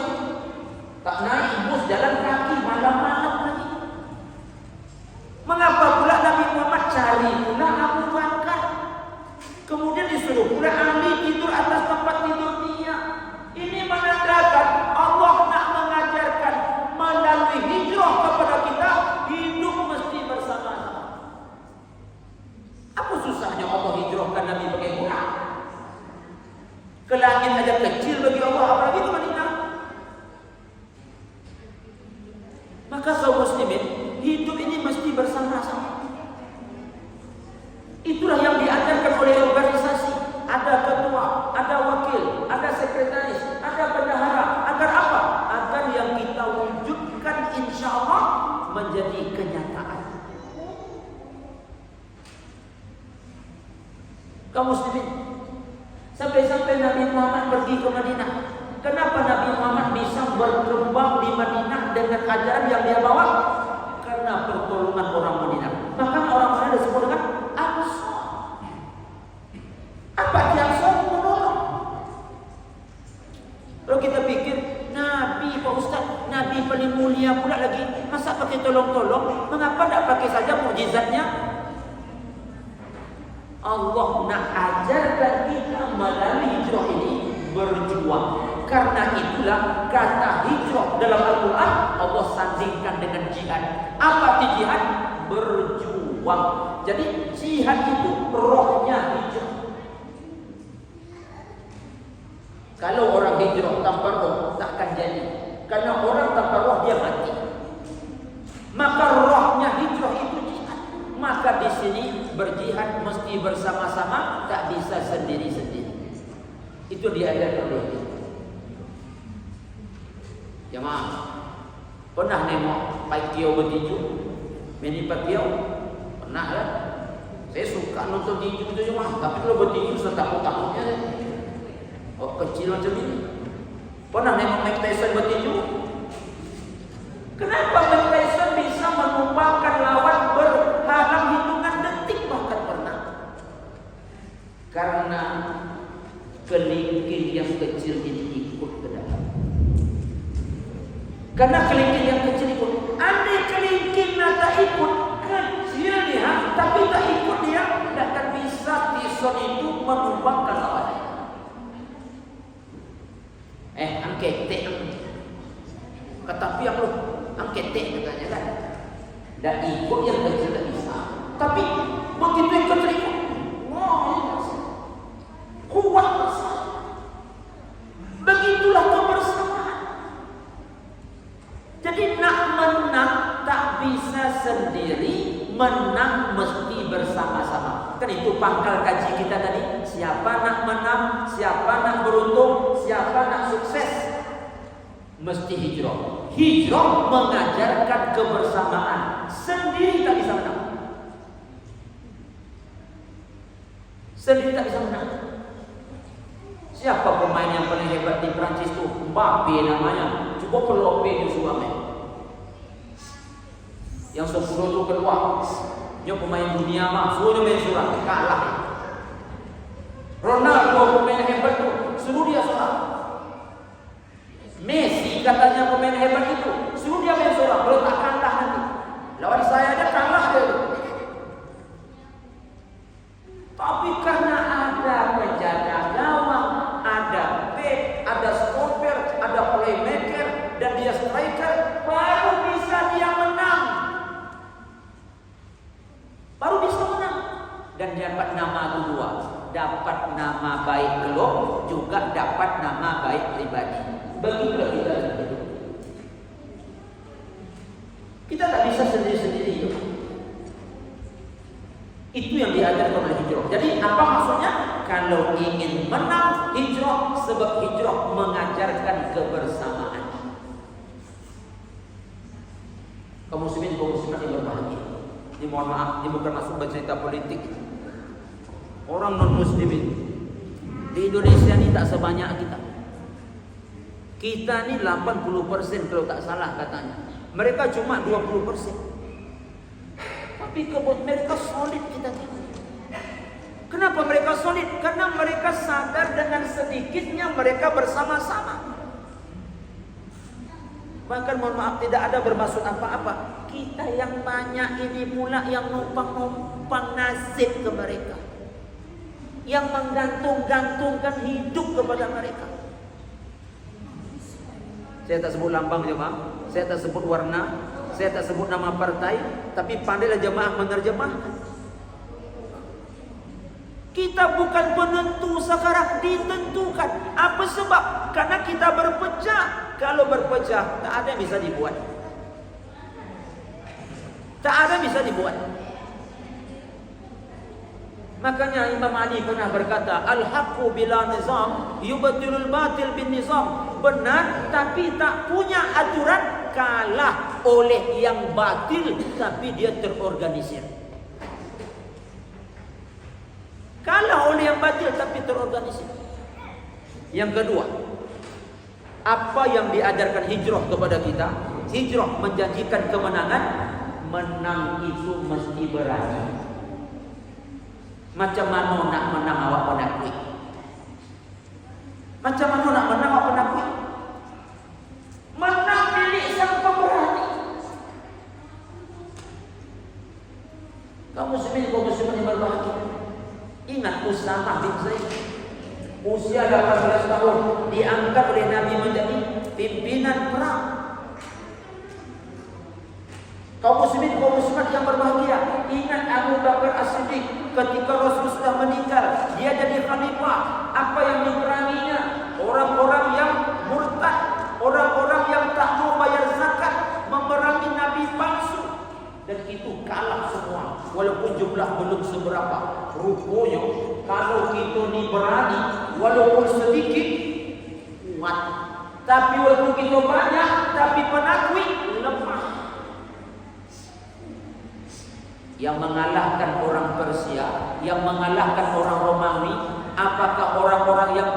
Maka kaum muslimin, hidup ini mesti bersama-sama. Itulah yang diajarkan oleh organisasi. Ada ketua, ada wakil, ada sekretaris, ada bendahara. Agar apa? Agar yang kita wujudkan insya Allah menjadi kenyataan. Kaum muslimin, sampai-sampai Nabi Muhammad pergi ke Madinah. Kenapa Nabi Muhammad bisa berkembang di Madinah dengan ajaran yang dia bawa? Karena pertolongan orang Madinah. Bahkan orang Madinah disebut dengan Ansor. Apa dia Ansor? Menolong. Kalau kita pikir Nabi, Pak Ustaz, Nabi paling mulia pula lagi, masa pakai tolong-tolong? Mengapa tidak pakai saja mukjizatnya? Allah nak ajarkan kita melalui hijrah ini berjuang. Karena itulah kata hijrah dalam Al-Quran Allah sandingkan dengan jihad. Apa itu jihad? Berjuang. Jadi jihad itu rohnya hijrah. Kalau orang hijrah tanpa roh takkan jadi. Karena orang tanpa roh dia mati. Maka rohnya hijrah itu jihad. Maka di sini berjihad mesti bersama-sama, tak bisa sendiri-sendiri. Itu diajarkan oleh kita. Jemaah, pernah nengok Pak Tio bertinju? Mini Pak Tio? Pernah kan? Saya suka nonton tinju itu cuma, tapi kalau bertinju saya takut-takutnya. Oh kecil macam ini. Pernah nengok Mike Tyson bertinju? Kenapa Mike Tyson bisa menumpangkan lawan berhalang hitungan detik bahkan pernah? Karena kelingking yang kecil ini ikut ke dalam. Karena kelingking yang kecil ikut. Andai kelingking tak ikut, kecil dia, tapi tak ikut dia, tidak akan bisa Tyson itu menumpangkan lawannya. Angket tek. Kata piak lu, angket tek katanya kan. Dan ikut yang kecil tak bisa. Tapi begitu yang kecil ikut, wah, kuat besar. Begitulah kebersamaan. Jadi nak menang tak bisa sendiri, menang mesti bersama-sama. Kan itu pangkal kaji kita tadi. Siapa nak menang, siapa nak beruntung, siapa nak sukses, mesti hijrah. Hijrah mengajarkan kebersamaan. Sendiri tak bisa menang. Sendiri tak bisa menang. Siapa pemain yang paling hebat di Prancis itu? Mbappe namanya. Coba pelope di Suame. Yang 10 itu keluar. Dia pemain dunia mah, suruh main surat, kalah. Ronaldo pemain hebat itu, suruh dia surat. Messi katanya pemain hebat itu, suruh dia main surat, kalau tak kalah nanti. Lawan saya aja kalah dia. Tapi karena ada penjaga gawang, ada back, ada stopper, ada playmaker, dan dia striker, baru bisa dia menang. Baru bisa menang. Dan dapat nama kedua, dapat nama baik klub, juga dapat nama baik pribadi. Begitulah kita hidup. Kita tak bisa sendiri-sendiri hidup. Itu yang diajarkan oleh hijrah. Jadi apa maksudnya? Kalau ingin menang hijrah, sebab hijrah mengajarkan kebersamaan. Kaum muslimin, kaum muslimat yang berbahagia. Ini mohon maaf, ini bukan masuk bercerita politik. Orang non muslimin di Indonesia ini tak sebanyak kita. Kita ni 80% kalau tak salah katanya. Mereka cuma 20%. Tapi kebut mereka solid kita tengok. Kenapa mereka solid? Karena mereka sadar dengan sedikitnya mereka bersama-sama. Bahkan mohon maaf tidak ada bermaksud apa-apa. Kita yang banyak ini pula yang numpang-numpang nasib ke mereka. Yang menggantung-gantungkan hidup kepada mereka. Saya tak sebut lambang jemaah, saya tak sebut warna, saya tak sebut nama partai, tapi pandailah jemaah menerjemahkan. Kita bukan penentu sekarang, ditentukan. Apa sebab? Karena kita berpecah. Kalau berpecah, tak ada yang bisa dibuat. Tak ada bisa dibuat. Makanya Imam Ali pernah berkata, al-haqqu bila nizam yubtilul batil bin nizam. Benar tapi tak punya aturan, kalah oleh yang batil tapi dia terorganisir. Kalah oleh yang batil tapi terorganisir. Yang kedua, apa yang diajarkan hijrah kepada kita? Hijrah menjanjikan kemenangan. Menang itu mesti berani. Macam mana nak menang awak penakut? Macam mana nak menang awak penakut? Menang milik sang pemberani. Kaum muslimin yang berbahagia, ingat Usamah bin Zaid, usia 18 tahun diangkat oleh Nabi menjadi pimpinan perang. Kaum muslimin yang berbahagia, ingat Abu Bakar As-Siddiq ketika Rasul sudah meninggal, dia jadi khalifah. Apa yang diperanginya? Orang-orang yang murtad, orang-orang yang tak mau bayar zakat, memerangi Nabi palsu. Dan itu kalah semua, walaupun jumlah belum seberapa. Rupanya kalau kita ni berani, walaupun sedikit, kuat. Tapi walaupun kita banyak, tapi penakwi, lemah. Yang mengalahkan orang Persia, yang mengalahkan orang Romawi, apakah orang-orang yang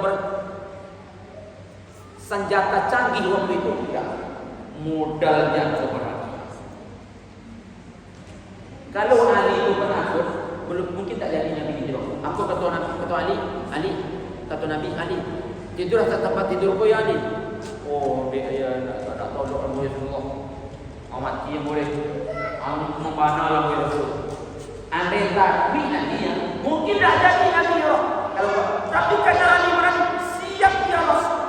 bersenjata canggih waktu itu? Tidak. Modalnya keberanian. Kalau Ali itu penakut, belum mungkin tak jadi Nabi hijrah. Apa kata Ali? Kata Nabi Ali, tidurlah tak tempat tidur kau ya Ali. Oh, dia tak tahu doa Rasulullah. Amat dia boleh. Membana lah boleh Rasul. Andai tak dia, mungkin tak jadi Nabi hijrah. Tapi kerana Ali berani, siap ya Rasul.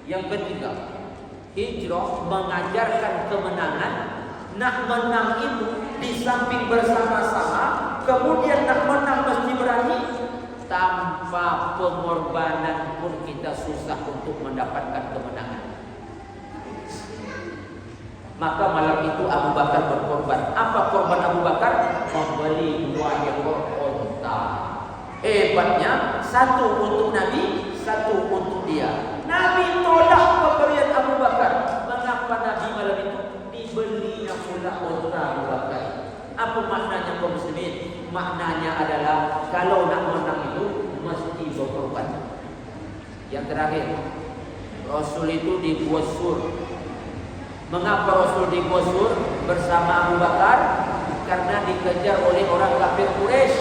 Yang ketiga, hijrah mengajarkan kemenangan. Nak menang itu di samping bersama-sama, kemudian nak menang mesti berani. Tanpa pengorbanan pun kita susah untuk mendapatkan kemenangan. Maka malam itu Abu Bakar berkorban. Apa korban Abu Bakar? Membeli 2 ekor unta. Hebatnya, satu untuk Nabi, satu untuk dia. Nabi tolak pemberian Abu Bakar. Mengapa Nabi malam itu dibelinya pula unta Abu Bakar? Apa maknanya kaum muslimin? Maknanya adalah kalau nak menang itu mesti berkorban. Yang terakhir, Rasul itu dibuat sur. Mengapa Rasul dibuat sur bersama Abu Bakar? Karena dikejar oleh orang kafir Quraisy.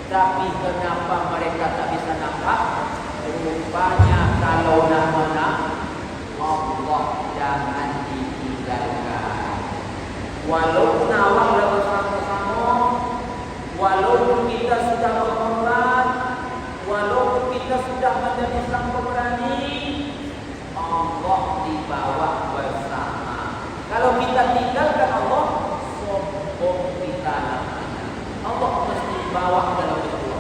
Tapi kenapa mereka tak bisa nampak? Rupanya kalau nak menang, Allah jangan ditinggalkan. Walaupun awak dah bersama-sama, walaupun kita sudah berkorban, walaupun kita sudah menjadi sang pemberani, Allah dibawa bersama. Kalau kita tinggalkan Allah, sombong kita namanya. Allah mesti bawa dalam berdua.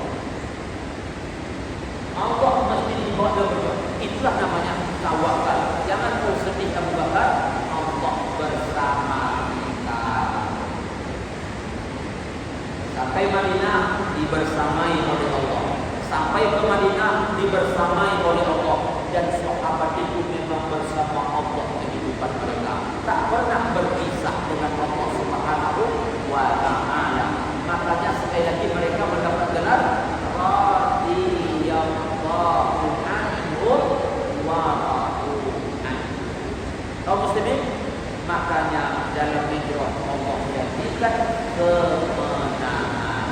Allah mesti dibawa dalam berdua. Itulah namanya tawakal. Jangan kau sedih Abu Bakar, Allah bersama kita. Sampai Madinah dibersamai oleh Allah. Sampai ke Madinah dibersamai oleh Allah. Dan sahabat itu memang bersama Allah kehidupan mereka. Tak pernah berpisah dengan Allah Subhanahu wa ta'ala. Makanya sekali lagi mereka mendapat gelar radhiyallahu anhum wa radu anhu. Kaum muslimin, makanya dalam hijrah Allah jadikan kemenangan.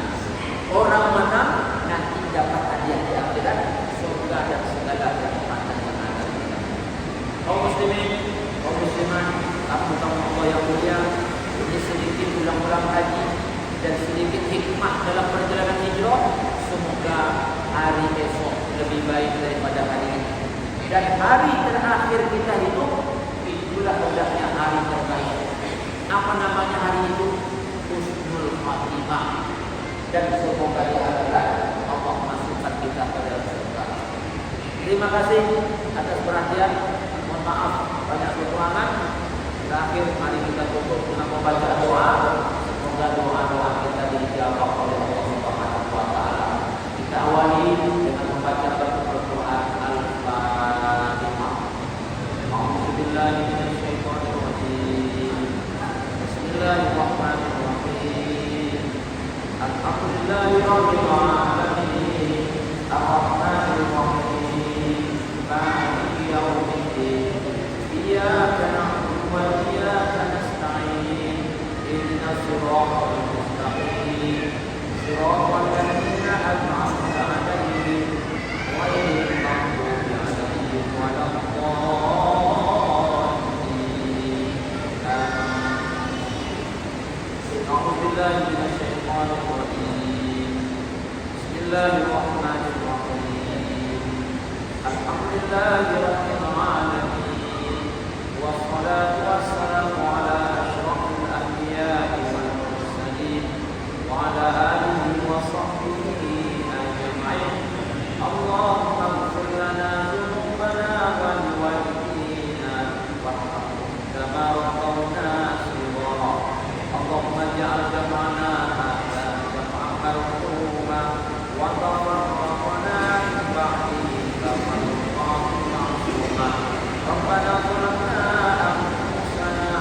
Orang menang nanti dapat hadiah di akhirat, surga dan segala nikmat yang ada. Kaum muslimin, kaum muslimat, tamu-tamu Allah yang mulia, ini sedikit ulang-ulang haji dan sedikit hikmah dalam perjalanan hijrah. Semoga hari esok lebih baik daripada hari ini. Dan hari terakhir kita hidup, itulah hendaknya hari terbaik. Apa namanya hari itu? Husnul Khatimah. Dan semoga di akhirat Allah masukkan kita ke dalam surga. Terima kasih atas perhatian. Mohon maaf banyak kekurangan. Terakhir, mari kita tutup dengan membaca doa. Semoga doa-doa kita dijawab oleh Allah Subhanahu wa taala. Kita awali dengan membaca Al-Qur'an Al-Fatihah. A'udzubillahi minasyaitonir rajim. Bismillahirrahmanirrahim. Alhamdulillahirabbil alamin. Ar-Rahmanir Rahim. Maliki yaumiddin. Iyyaka na'budu wa iyyaka nasta'in. Ihdinas siratal mustaqim. Siratal ladzina an'amta 'alaihim ghairil maghdubi 'alaihim waladdallin. A'udzu billahi minasyaitonir rajim. Bismillahirrahmanirrahim. Alhamdulillahirabbil alamin. Wassalatu wassalamu ala asyrafil anbiya'i wal mursalin wa ala alihi wa sahbihi ajma'in. Allahumma ighfir lana dhunubana wa liwalidina warhamhum kama rabbawna shighara. Allahumma ij'al jam'ana hadha jam'an marhuma wa tafarraqna min ba'dihi tafarruqan ma'suma. Rabbana zalamna anfusana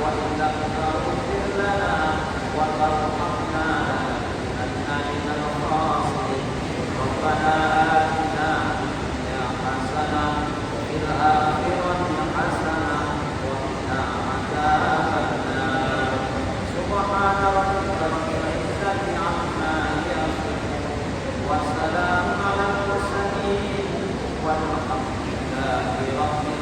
wa in lam taghfir lana wa tarhamna lanakunanna minal khasirin. Rabbana atina fid dunya hasanah wa fil akhirati hasanah wa qina adzabannar. Subhana rabbika rabbil izzati amma yasifun wa salamun alal mursalin walhamdulillahi rabbil